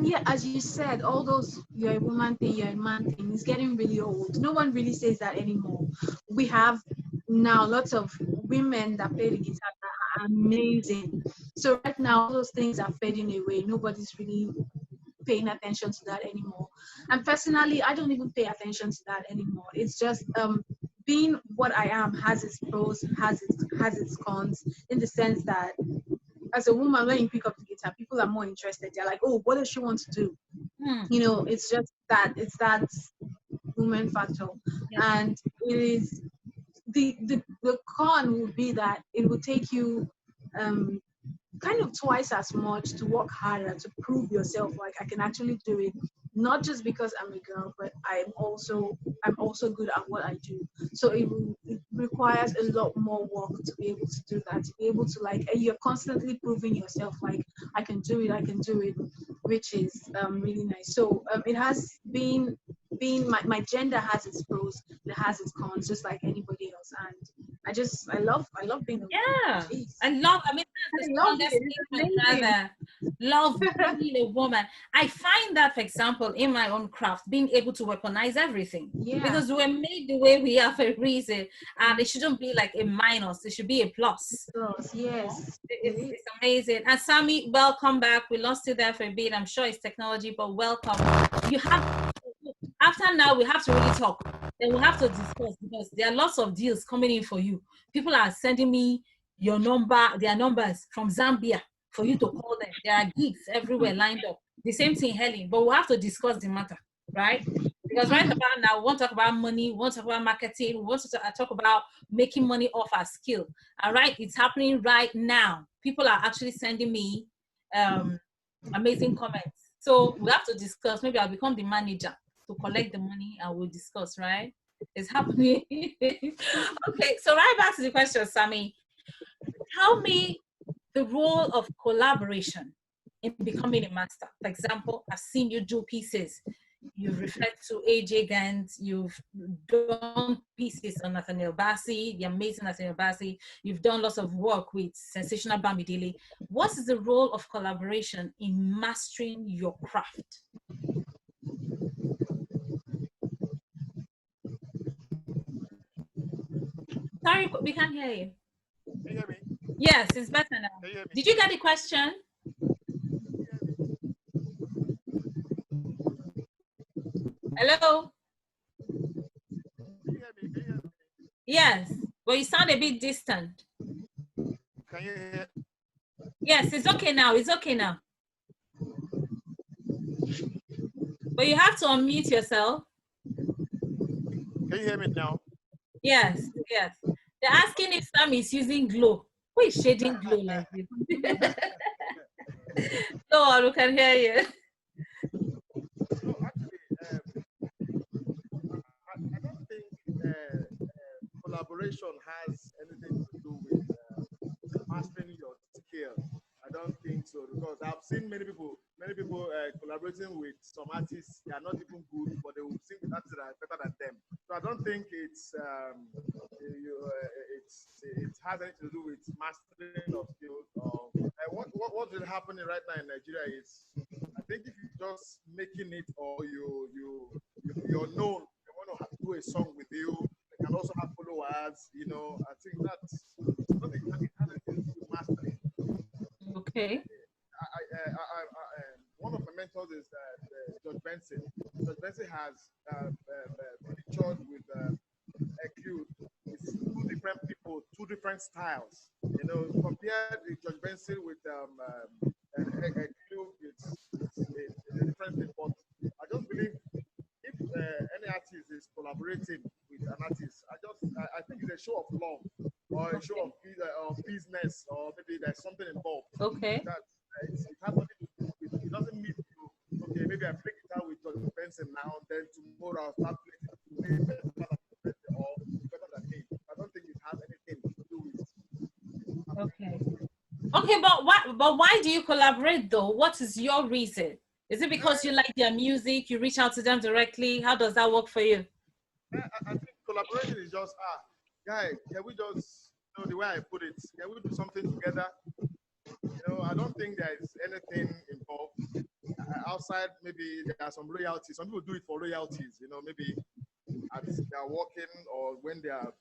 Yeah, as you said, all those you're a woman thing, you're a man thing is getting really old. No one really says that anymore. We have now lots of women that play the guitar that are amazing. So right now, all those things are fading away. Nobody's really paying attention to that anymore. And personally, I don't even pay attention to that anymore. It's just being what I am has its pros, has its cons, in the sense that as a woman, when you pick up the guitar, people are more interested. They're like, oh, what does she want to do? It's just that, it's that woman factor. Yeah. And it is, the con would be that it would take you kind of twice as much to work harder to prove yourself, like I can actually do it, not just because I'm a girl, but I'm also good at what I do. So it requires a lot more work to be able to do that, to be able to, like, and you're constantly proving yourself, like I can do it, which is really nice. So it has been my gender has its pros, it has its cons, just like anybody else. And I love being a woman. Love being a woman. I find that, for example, in my own craft, being able to weaponize everything. Yeah. Because we're made the way we are for a reason, and it shouldn't be like a minus, it should be a plus. Yes. It's amazing. And Sammy, welcome back. We lost you there for a bit. I'm sure it's technology, but welcome. After now, we have to really talk. Then we have to discuss, because there are lots of deals coming in for you. People are sending me your number, their numbers from Zambia for you to call them. There are gigs everywhere lined up. The same thing, Helen, but we'll have to discuss the matter, right? Because right about now, we want to talk about money, we want to talk about marketing, we want to talk about making money off our skill. All right, it's happening right now. People are actually sending me amazing comments. So we have to discuss. Maybe I'll become the manager to collect the money and we'll discuss, right? It's happening. Okay, so right back to the question, Sammy. Tell me the role of collaboration in becoming a master. For example, I've seen you do pieces. You've referred to AJ Gant, you've done pieces on Nathaniel Bassey, the amazing Nathaniel Bassey. You've done lots of work with Sensational Bamidele. What is the role of collaboration in mastering your craft? Sorry, we can't hear you. Can you hear me? Yes, it's better now. Can you hear me? Did you get the question? Hello? Can you hear me? Can you hear me? Yes, but you sound a bit distant. Can you hear? Yes, it's okay now. It's okay now. But you have to unmute yourself. Can you hear me now? Yes, yes. They're asking if Sam is using glow. Who is shading glow like this? Go on, we can hear you. No, actually, I don't think collaboration has anything to do with mastering your skill. I don't think so, because I've seen many people collaborating with some artists. They are not even good, but they will sing with artists that are better than them. So I don't think it has anything to do with mastering of skills. What is happening right now in Nigeria is, I think if you're just making it, or you're known, they want to do a song with you. They can also have followers. You know, I think that's something that it has anything to do with mastering. Okay. One of my mentors is George Benson. George Benson has featured with Q. It's two different people, two different styles. You know, compare George Benson with Q, it's a different thing. But I just believe if any artist is collaborating with an artist, I think it's a show of love, or a show of business, or maybe there's something involved. Okay. That it has nothing to do with, it doesn't mean you, okay, maybe I play guitar with George Benson now, and then tomorrow I'll start playing better than Benson or better than him. I don't think it has anything to do with it. Okay. Okay, but why do you collaborate though? What is your reason? Is it because you like their music, you reach out to them directly? How does that work for you? I think collaboration is just, guy, can we just, you know, the way I put it, can we do something together? You know, I don't think there is anything involved. Outside, maybe there are some royalties. Some people do it for royalties, you know, maybe as they are working, or when they are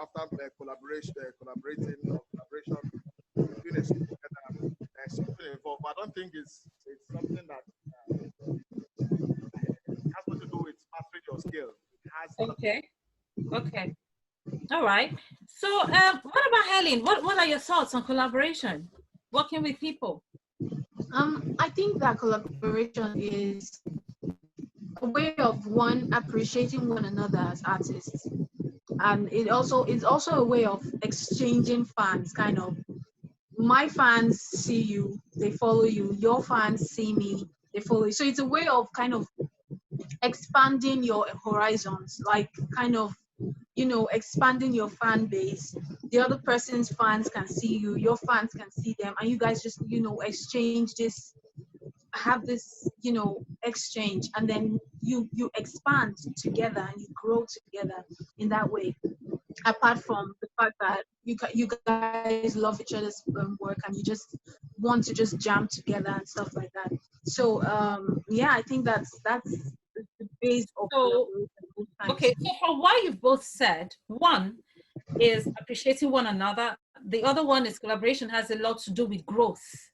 after collaborating or collaboration, doing a song together, there's something involved. But I don't think it's something that has nothing to do with mastering your skill. It has Okay. Okay. All right. So what about Helen? What are your thoughts on collaboration? Working with people? I think that collaboration is a way of one appreciating one another as artists, and it's also a way of exchanging fans. Kind of, my fans see you, they follow you. Your fans see me, they follow you. So it's a way of kind of expanding your horizons, like kind of, you know, expanding your fan base. The other person's fans can see you, your fans can see them, and you guys just, you know, exchange this, have this, you know, exchange, and then you expand together and you grow together in that way. Apart from the fact that you guys love each other's work, and you just want to just jam together and stuff like that. So yeah, I think that's the base of collaboration. Okay, so from what you've both said, one is appreciating one another. The other one is collaboration has a lot to do with growth.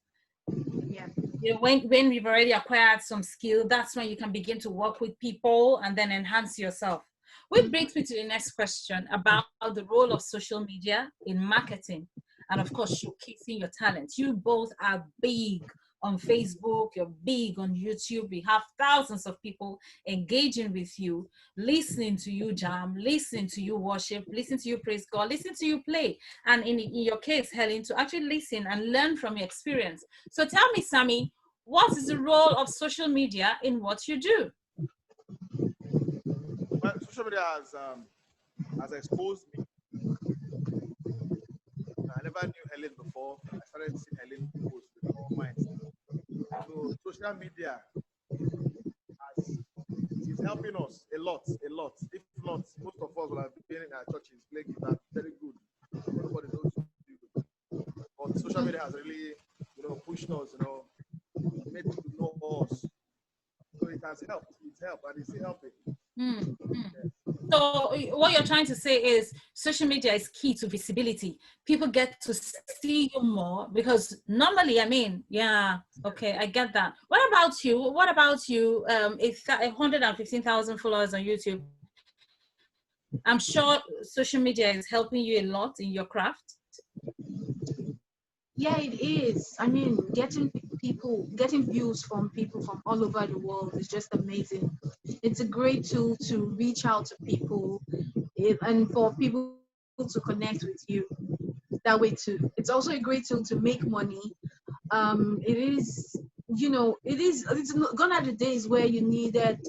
Yeah. You know, when you've already acquired some skill, that's when you can begin to work with people and then enhance yourself. Which brings me to the next question about the role of social media in marketing and of course showcasing your talents. You both are big on Facebook, you're big on YouTube. We have thousands of people engaging with you, listening to you jam, listening to you worship, listening to you praise God, listening to you play. And in your case, Helen, to actually listen and learn from your experience. So tell me, Sammy, what is the role of social media in what you do? Well, social media has exposed me. I never knew Helen before. I started seeing Helen post with all minds. So social media is helping us a lot, a lot. If not, most of us will have been in our churches playing guitar very good. Everybody knows what to do. But social media has really, pushed us, made people know us. So it has helped. It's helped, and it's still helping. Yes. So what you're trying to say is social media is key to visibility. People get to see you more because normally, yeah, okay, I get that. What about you? What about you? It's 115,000 followers on YouTube. I'm sure social media is helping you a lot in your craft. Yeah, it is. I mean, getting views from people from all over the world is just amazing. It's a great tool to reach out to people and for people to connect with you that way too. It's also a great tool to make money. It is, it's gone are the days where you needed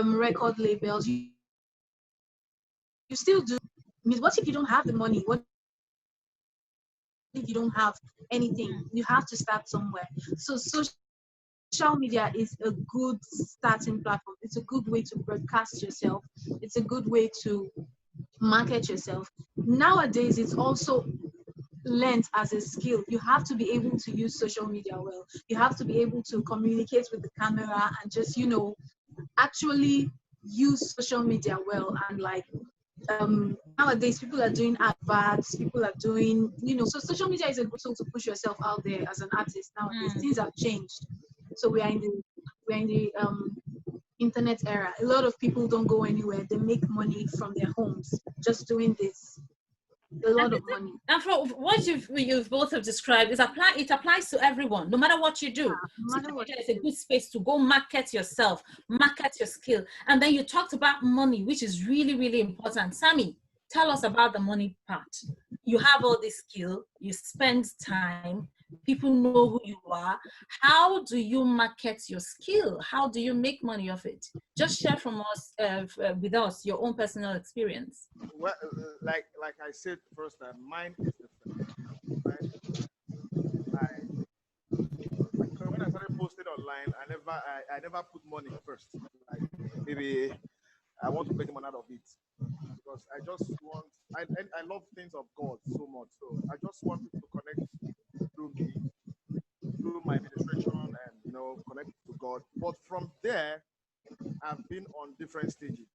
record labels. You still do. I mean, what if you don't have the money? What if you don't have anything? You have to start somewhere. So social media is a good starting platform. It's a good way to broadcast yourself. It's a good way to market yourself. Nowadays, it's also learned as a skill. You have to be able to use social media well. You have to be able to communicate with the camera and just, actually use social media well. And like nowadays, people are doing adverts, people are doing, so social media is a good tool to push yourself out there as an artist. Nowadays, things have changed. So we are in the internet era. A lot of people don't go anywhere. They make money from their homes just doing this. A lot of money. And for what you've both have described, it applies to everyone, no matter what you do. Social media is a good space to go market yourself, market your skill. And then you talked about money, which is really, really important. Sammy, tell us about the money part. You have all this skill, you spend time, people know who you are. How do you market your skill? How do you make money of it? Just share with us your own personal experience. Well, like I said first time, mine is different. When I started posting online, I never put money first. Like maybe I want to make money out of it because I just want. I love things of God so much, so I just want people to connect through me, through my administration, and connect to God. But from there, I've been on different stages.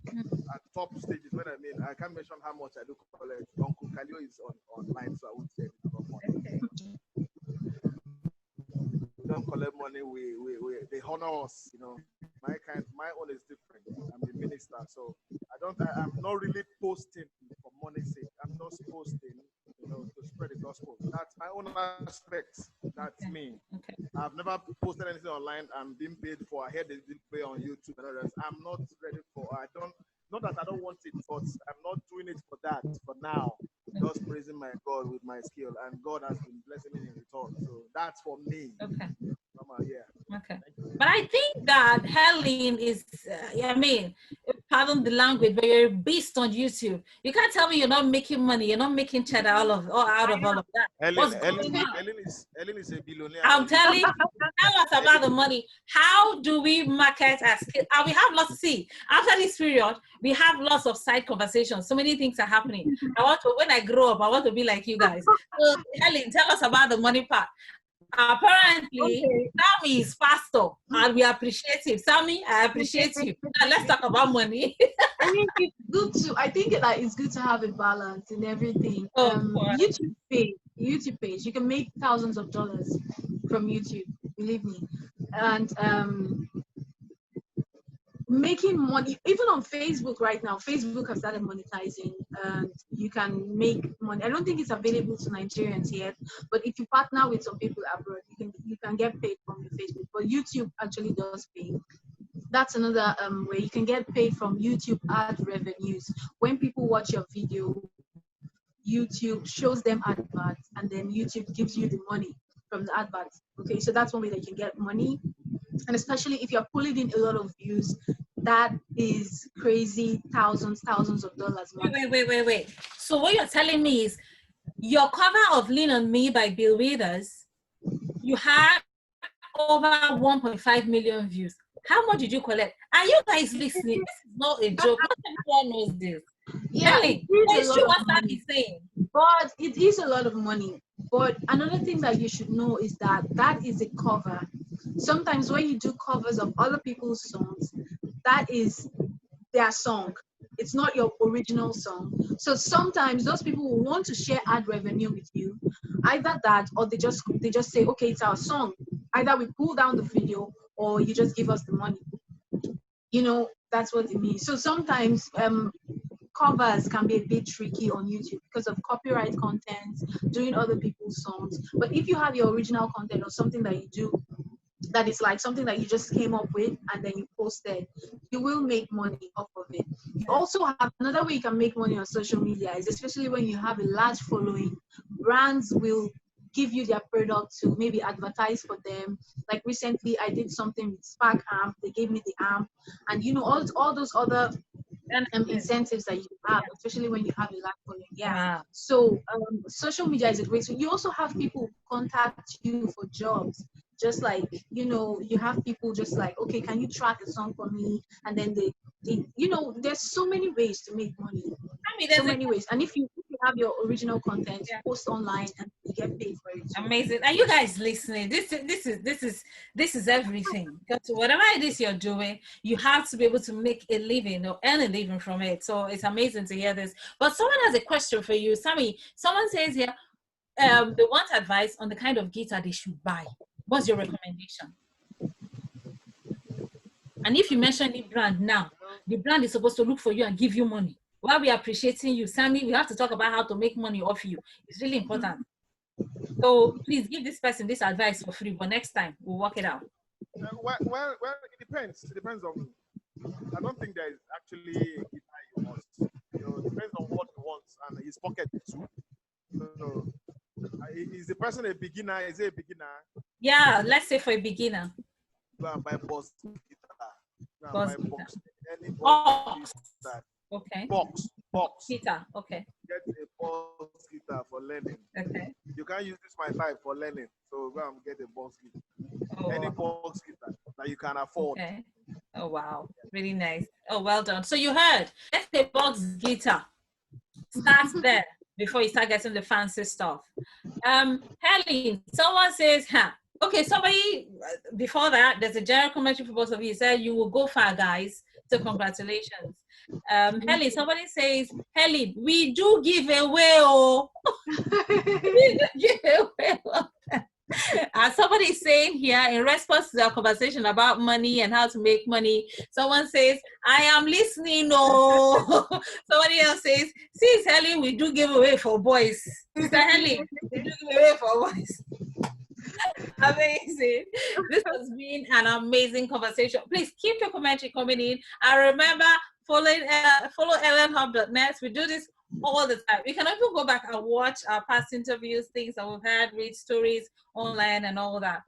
At top stages, when I can't mention how much I do collect. Uncle Kalio is online, so I would say it's not money. We don't collect money. They honor us. My own is different. I'm a minister, so I'm not really posting for money's sake. I'm just posting, to spread the gospel. That's my own aspect. That's me. Okay. I've never posted anything online and been paid for. I heard they didn't pay on YouTube and others. I'm not ready for. Not that I don't want it, but I'm not doing it for that for now. Just praising my God with my skill, and God has been blessing me in return. So that's for me. Okay. Yeah. Okay. But I think that Helene is, pardon the language, but you're a beast on YouTube. You can't tell me you're not making money. You're not making cheddar out of all of that. Helen is a billionaire. I'm telling you, tell us about the money. How do we market our skill? We have lots to see. After this period, we have lots of side conversations. So many things are happening. When I grow up, I want to be like you guys. So Helen, tell us about the money part. Apparently, Sammy is pastor, and we appreciate him. Sammy, I appreciate you. Now let's talk about money. I mean, it's good to. I think that it's good to have a balance in everything. YouTube page. You can make thousands of dollars from YouTube. Believe me, and making money even on Facebook right now. Facebook has started monetizing and you can make money. I don't think it's available to Nigerians yet, but if you partner with some people abroad, you can get paid from your Facebook. But YouTube actually does pay. That's another way you can get paid from YouTube ad revenues. When people watch your video, YouTube shows them adverts, and then YouTube gives you the money from the adverts. Okay, so that's one way that you can get money. And especially if you're pulling in a lot of views, that is crazy, thousands of dollars. Wait. So what you're telling me is your cover of Lean on Me by Bill Withers, you had over 1.5 million views. How much did you collect? Are you guys listening? This is not a joke. Not everyone knows this. Yeah, Helen, it's true what Sammy is saying. But it is a lot of money. But another thing that you should know is that that is a cover. Sometimes when you do covers of other people's songs, that is their song. It's not your original song. So sometimes those people will want to share ad revenue with you. Either that, or they just say, okay, it's our song. Either we pull down the video, or you just give us the money. You know, that's what it means. So sometimes covers can be a bit tricky on YouTube because of copyright content, doing other people's songs. But if you have your original content or something that you do that is like something that you just came up with and then you posted, you will make money off of it. You also have another way you can make money on social media, is especially when you have a large following. Brands will give you their product to maybe advertise for them. Like recently I did something with Spark Amp, they gave me the amp, and you know, all those other incentives that you have, especially when you have a large following. Yeah. So social media is a great. So you also have people contact you for jobs. Just like, you know, you have people just like, okay, can you track a song for me? And then they you know, there's so many ways to make money. So many ways. And if you have your original content, post online and you get paid for it. Amazing. Are you guys listening? This is everything. Because whatever it is you're doing, you have to be able to make a living or earn a living from it. So it's amazing to hear this. But someone has a question for you, Sammy. Someone says here, they want advice on the kind of guitar they should buy. What's your recommendation? And if you mention the brand now, the brand is supposed to look for you and give you money. While we are appreciating you, Sammy, we have to talk about how to make money off you. It's really important. So please give this person this advice for free, but next time we'll work it out. Well, it depends. It depends on. I don't think there is actually a guitar you must. You know, it depends on what he wants and his pocket too. So, is the person a beginner? Is he a beginner? Yeah, let's say for a beginner. Go and buy box guitar. Go and buy box. Any box. Guitar. Okay. Box. Guitar. Okay. Get a box guitar for learning. Okay. You can't use this my type for learning, so go and get a box guitar. Oh. Any box guitar that you can afford. Okay. Oh wow, really nice. Oh, well done. So you heard. Let's say box guitar. Start there before you start getting the fancy stuff. Helene, someone says, okay, somebody, before that, there's a general commentary for both of you. Said you will go far, guys. So congratulations. Helen, somebody says, Helen, we do give away, oh. We do give away. Somebody is saying here, in response to our conversation about money and how to make money, someone says, I am listening, oh. Somebody else says, sis Helen, we do give away for boys. Sister Helen, we do give away for boys. Amazing. This has been an amazing conversation. Please keep your commentary coming in. And remember, follow Elanhub.net. We do this all the time. You can also go back and watch our past interviews, things that we've had, read stories online and all that.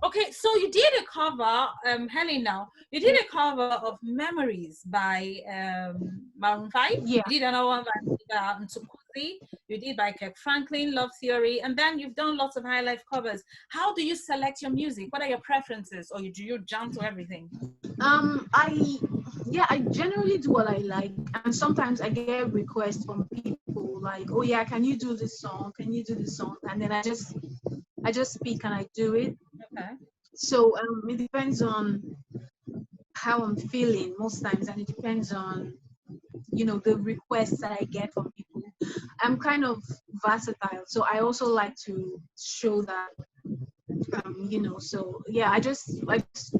Okay, so you did a cover, Helen, now. You did a cover of Memories by Maroon 5. Yeah. You did another one by Ntukuzi. You did by Kirk Franklin, Love Theory, and then you've done lots of high life covers. How do you select your music? What are your preferences, or do you jump to everything? I generally do what I like, and sometimes I get requests from people like, oh yeah, can you do this song? Can you do this song? And then I just speak and I do it. Okay. So it depends on how I'm feeling most times, and it depends on, you know, the requests that I get from people. I'm kind of versatile, so I also like to show that, you know, so yeah, I just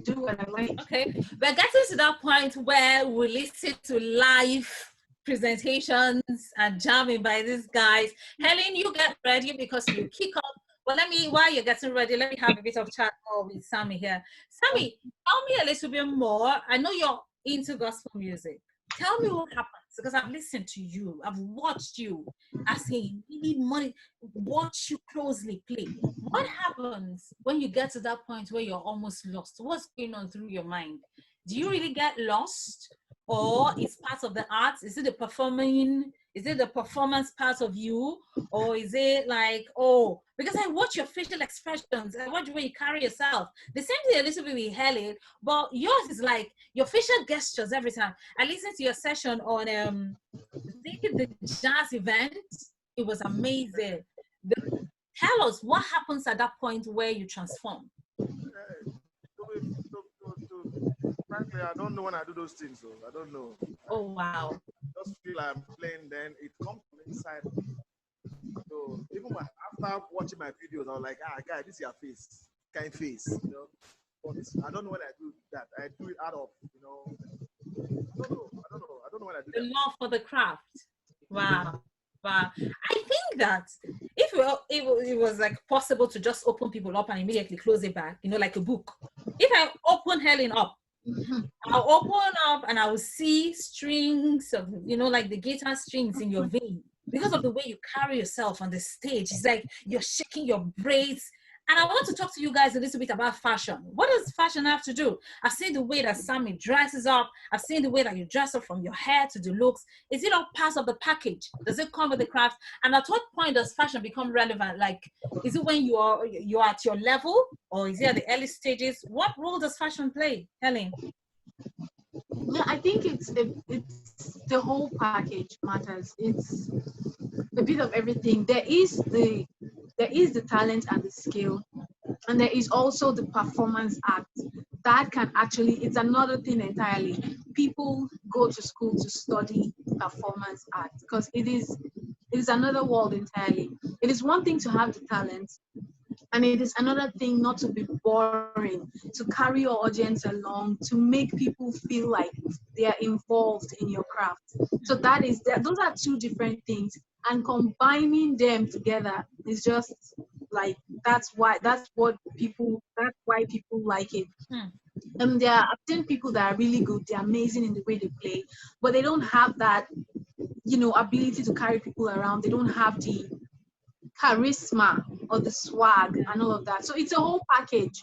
do what I like. Okay, we're getting to that point where we listen to live presentations and jamming by these guys. Helen, you get ready because you kick off. Well, while you're getting ready, let me have a bit of chat more with Sammy here. Sammy, tell me a little bit more. I know you're into gospel music. Tell me what happens, because I've listened to you. I've watched you. I say, you need money. Watch you closely play. What happens when you get to that point where you're almost lost? What's going on through your mind? Do you really get lost? Or it's part of the arts? Is it the performing? Is it the performance part of you? Or is it like, oh, because I watch your facial expressions, I watch the way you carry yourself. The same thing a little bit with Helen, but yours is like your facial gestures every time. I listened to your session on I think the jazz event. It was amazing. Tell us what happens at that point where you transform. Frankly, I don't know when I do those things. So I don't know. Oh wow! I just feel I'm playing. Then it comes from inside. So even after watching my videos, I was like, guy, this is your face, kind face, you know. But I don't know when I do that. I do it out of, you know. I don't know when I do The that. love for the craft. Wow. Wow. I think that if it was like possible to just open people up and immediately close it back, you know, like a book. If I open Helen up, I'll open up and I will see strings of, you know, like the guitar strings in your vein because of the way you carry yourself on the stage. It's like you're shaking your braids. And I want to talk to you guys a little bit about fashion. What does fashion have to do? I've seen the way that Sammy dresses up. I've seen the way that you dress up from your hair to the looks. Is it all part of the package? Does it come with the craft? And at what point does fashion become relevant? Like, is it when you're at your level, or is it at the early stages? What role does fashion play, Helen? Yeah, I think it's the whole package matters. It's a bit of everything. There is the talent and the skill, and there is also the performance act that can actually, it's another thing entirely. People go to school to study performance act because it is another world entirely. It is one thing to have the talent, and it is another thing not to be boring, to carry your audience along, to make people feel like they are involved in your craft. So those are two different things, and combining them together is just like that's why people like it. I've seen people that are really good, they're amazing in the way they play, but they don't have that, you know, ability to carry people around. They don't have the charisma or the swag and all of that. So it's a whole package.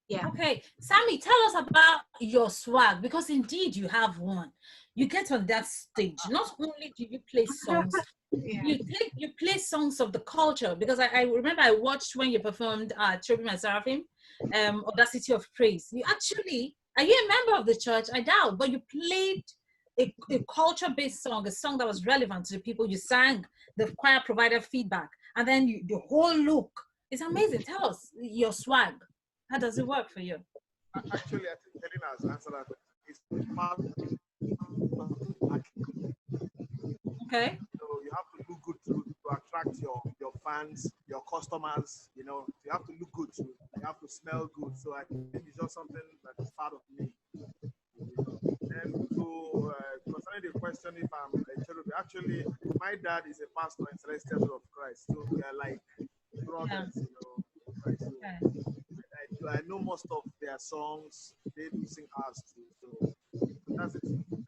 Yeah. Okay, Sammy, tell us about your swag, because indeed you have one. You get on that stage. Not only do you play songs, you play songs of the culture. Because I remember I watched when you performed Cherubim and Seraphim, Audacity of Praise. Are you a member of the church? I doubt, but you played a culture-based song, a song that was relevant to the people. You sang, the choir provided feedback, and then the whole look. It's amazing. Tell us your swag. How does it work for you? Actually, I think Helene has answered that question. It's part of the package. Okay. So you have to look good to attract your fans, your customers. You know, you have to look good too. You have to smell good. So I think it's just something that is part of me. And so concerning the question, if I'm a cherubim, actually, my dad is a pastor in Celestial Church of Christ. So we are like brothers, you know. Right? So I know most of their songs. They do sing ours too. So that's it.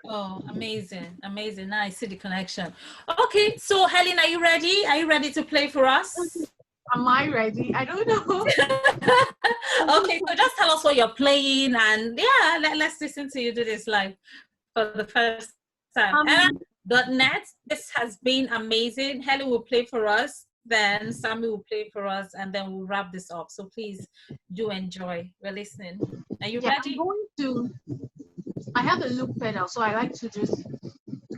Oh, amazing. Amazing. Now I see the connection. Okay, so Helen, are you ready? Are you ready to play for us? Am I ready? I don't know. Okay, so just tell us what you're playing, and yeah, let's listen to you do this live for the first time. Helen.net, this has been amazing. Helen will play for us, then Sammy will play for us, and then we'll wrap this up. So please do enjoy. We're listening. Are you ready? I have a loop pedal, so I like to just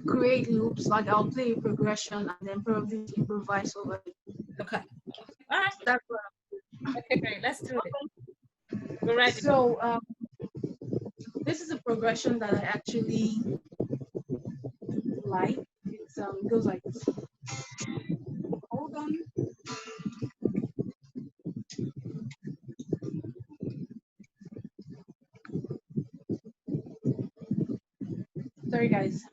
create loops. Like I'll play a progression and then probably improvise over it. Okay. All right. That's what okay, great. Let's do it. We're ready. So this is a progression that I actually like. It goes like this. Hold on. Sorry, guys.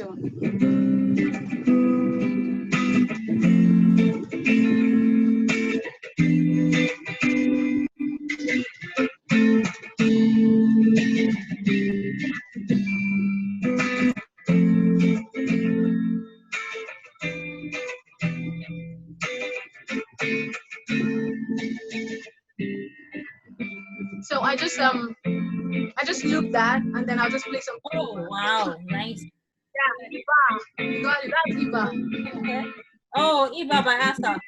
soon. So I just loop that and then I'll just play some. Oh wow, nice. Yeah, Iba. You got it. That's Iba. Okay. Oh, Iba by Asa.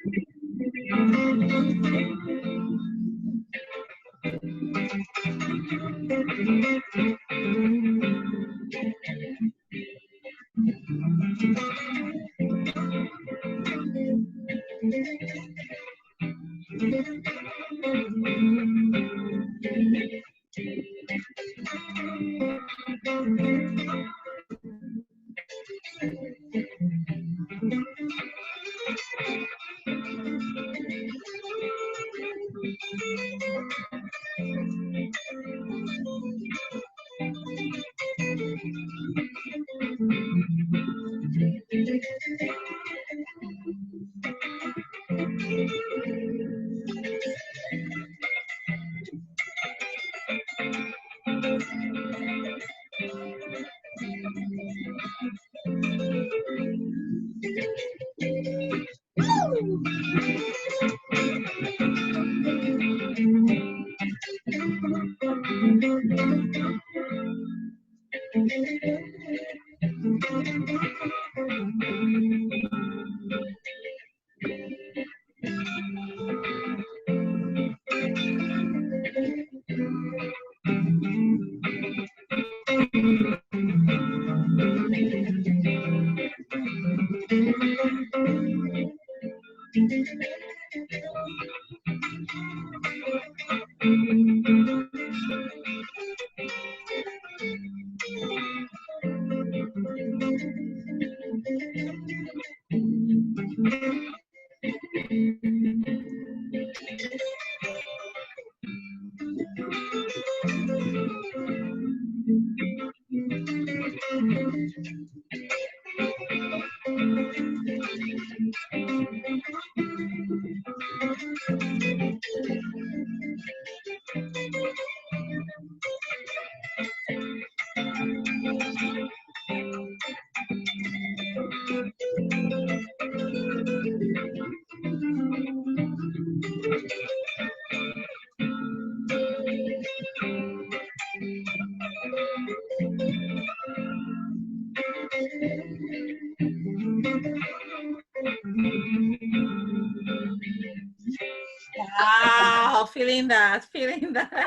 Wow, feeling that, feeling that.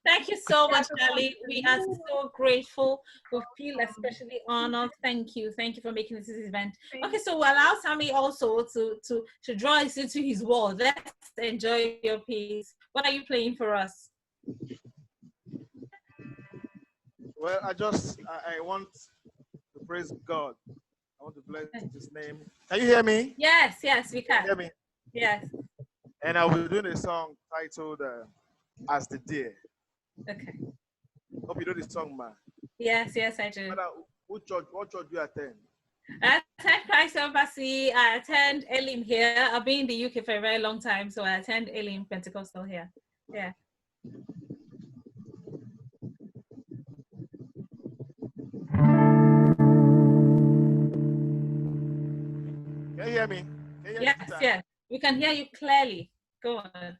Thank you so much, Ali. We are so grateful. We feel especially honored. Thank you. Thank you for making this event. Okay, so we'll allow Sammy also to draw us into his world. Let's enjoy your piece. What are you playing for us? Well, I want to praise God. I want to bless His name. Can you hear me? Yes, yes, we can. Hear me? Yes. And I will be doing a song titled "As the Deer." Okay. Hope you know this song, man. Yes, yes, I do. What church do you attend? I attend Christ Embassy. I attend Elim here. I've been in the UK for a very long time, so I attend Elim Pentecostal here. Yeah. Can you hear me? Can you hear Yes, yes. We can hear you clearly. Go on.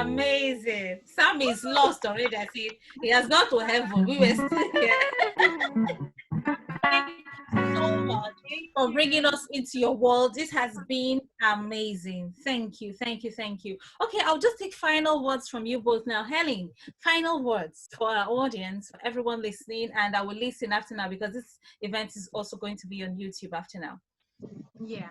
Amazing. Sammy is lost already. I see he has gone to heaven. We were still here. Thank you so much for bringing us into your world. This has been amazing. Thank you, thank you, thank you. Okay, I'll just take final words from you both now. Helen, final words for our audience, for everyone listening, and I will listen after now because this event is also going to be on YouTube after now. Yeah.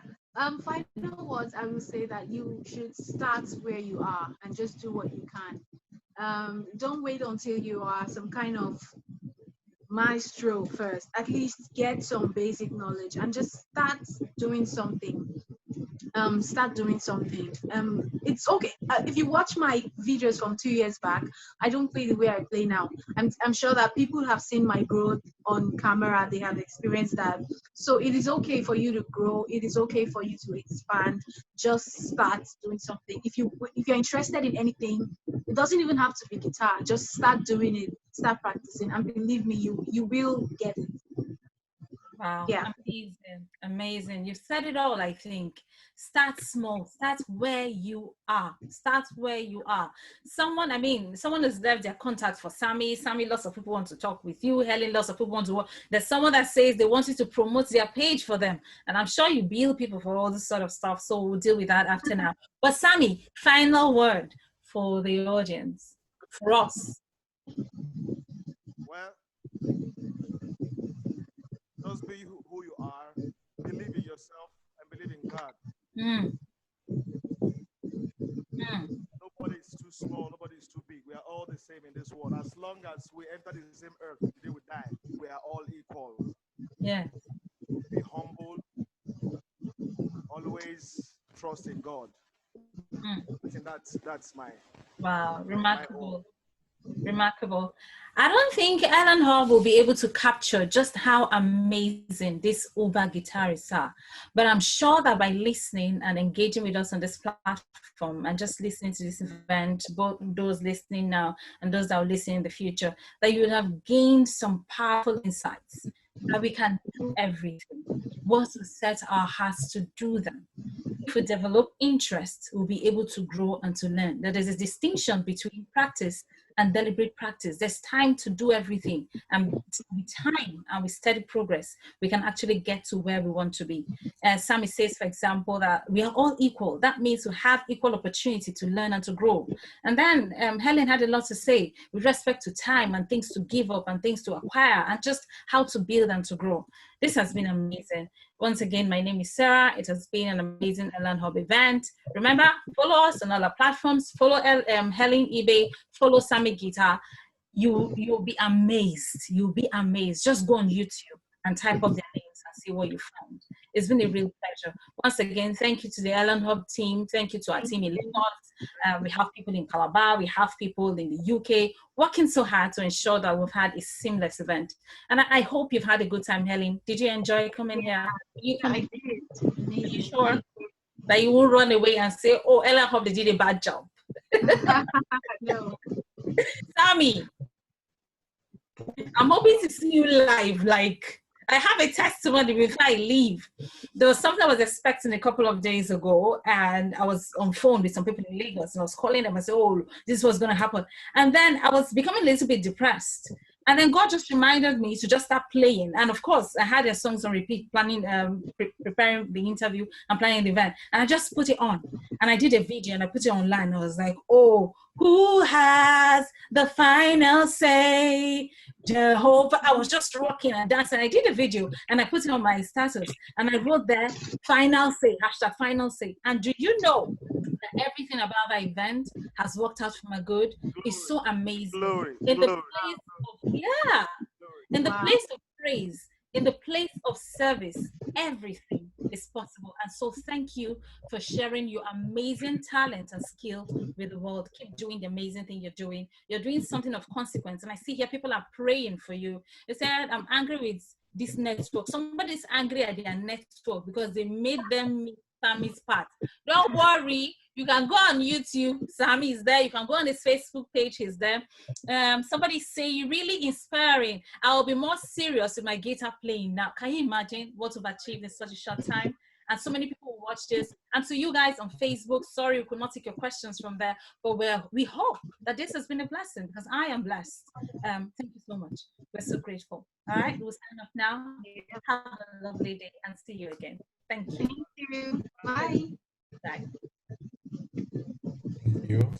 Final words, I will say that you should start where you are and just do what you can. Don't wait until you are some kind of maestro first. At least get some basic knowledge and just start doing something. It's okay if you watch my videos from 2 years back. I don't play the way I play now. I'm sure that people have seen my growth on camera. They have experienced that. So it is okay for you to grow. It is okay for you to expand. Just start doing something. If you're interested in anything, it doesn't even have to be guitar. Just start doing it. Start practicing, and believe me, you will get it. Wow, yeah. Amazing, amazing. You've said it all, I think. Start small, start where you are. Start where you are. Someone has left their contact for Sammy. Sammy, lots of people want to talk with you. Helen, lots of people want to work. There's someone that says they want you to promote their page for them. And I'm sure you bill people for all this sort of stuff. So we'll deal with that after now. But Sammy, final word for the audience, for us. Well, just be who you are, believe in yourself, and believe in God. Nobody is too small, nobody is too big. We are all the same in this world. As long as we enter the same earth, the day we die, we are all equal. Yeah. Be humble. Always trust in God. I think that's my. Wow, remarkable. Remarkable. I don't think Elanhub will be able to capture just how amazing these Uber guitarists are. But I'm sure that by listening and engaging with us on this platform and just listening to this event, both those listening now and those that will listen in the future, that you will have gained some powerful insights that we can do everything. Once we set our hearts to do them, if we develop interest, we'll be able to grow and to learn. That there's a distinction between practice and deliberate practice. There's time to do everything, and with time and with steady progress, we can actually get to where we want to be. Sammy says, for example, that we are all equal. That means we have equal opportunity to learn and to grow. And then Helen had a lot to say with respect to time and things to give up and things to acquire and just how to build and to grow. This has been amazing. Once again, my name is Sarah. It has been an amazing Elanhub event. Remember, follow us on all our platforms. Follow Helen eBay. Follow Sami Gita. You'll be amazed. You'll be amazed. Just go on YouTube and type up their names and see what you found. It's been a real pleasure. Once again, thank you to the Elanhub team. Thank you to our team in Lagos. We have people in Calabar. We have people in the UK working so hard to ensure that we've had a seamless event. And I hope you've had a good time, Helen. Did you enjoy coming here? I did. Are you sure that you won't run away and say, oh, Elanhub, they did a bad job? No. Sammy, I'm hoping to see you live. Like, I have a testimony before I leave. There was something I was expecting a couple of days ago, and I was on phone with some people in Lagos, and I was calling them and said, oh, this was going to happen. And then I was becoming a little bit depressed. And then God just reminded me to just start playing. And of course, I had their songs on repeat, planning, preparing the interview and planning the event. And I just put it on. And I did a video and I put it online. I was like, oh, who has the final say? Jehovah. I was just rocking and dancing. I did a video and I put it on my status. And I wrote there, final say, hashtag final say. And do you know that everything about that event has worked out for my good is so amazing. In the place of, yeah, in the place of praise, in the place of service, everything is possible. And so thank you for sharing your amazing talent and skills with the world. Keep doing the amazing thing you're doing. You're doing something of consequence. And I see here people are praying for you. They said, I'm angry with this network. Somebody's angry at their network because they made them miss Sammy's part. Don't worry. You can go on YouTube. Sammy is there. You can go on his Facebook page. He's there. Somebody say, you're really inspiring. I'll be more serious with my guitar playing now. Can you imagine what we've achieved in such a short time? And so many people watch this. And to you guys on Facebook, sorry we could not take your questions from there, but we hope that this has been a blessing because I am blessed. Thank you so much. We're so grateful. All right, we'll sign off now. Have a lovely day and see you again. Thank you. Thank you. Bye. Bye. Thank you.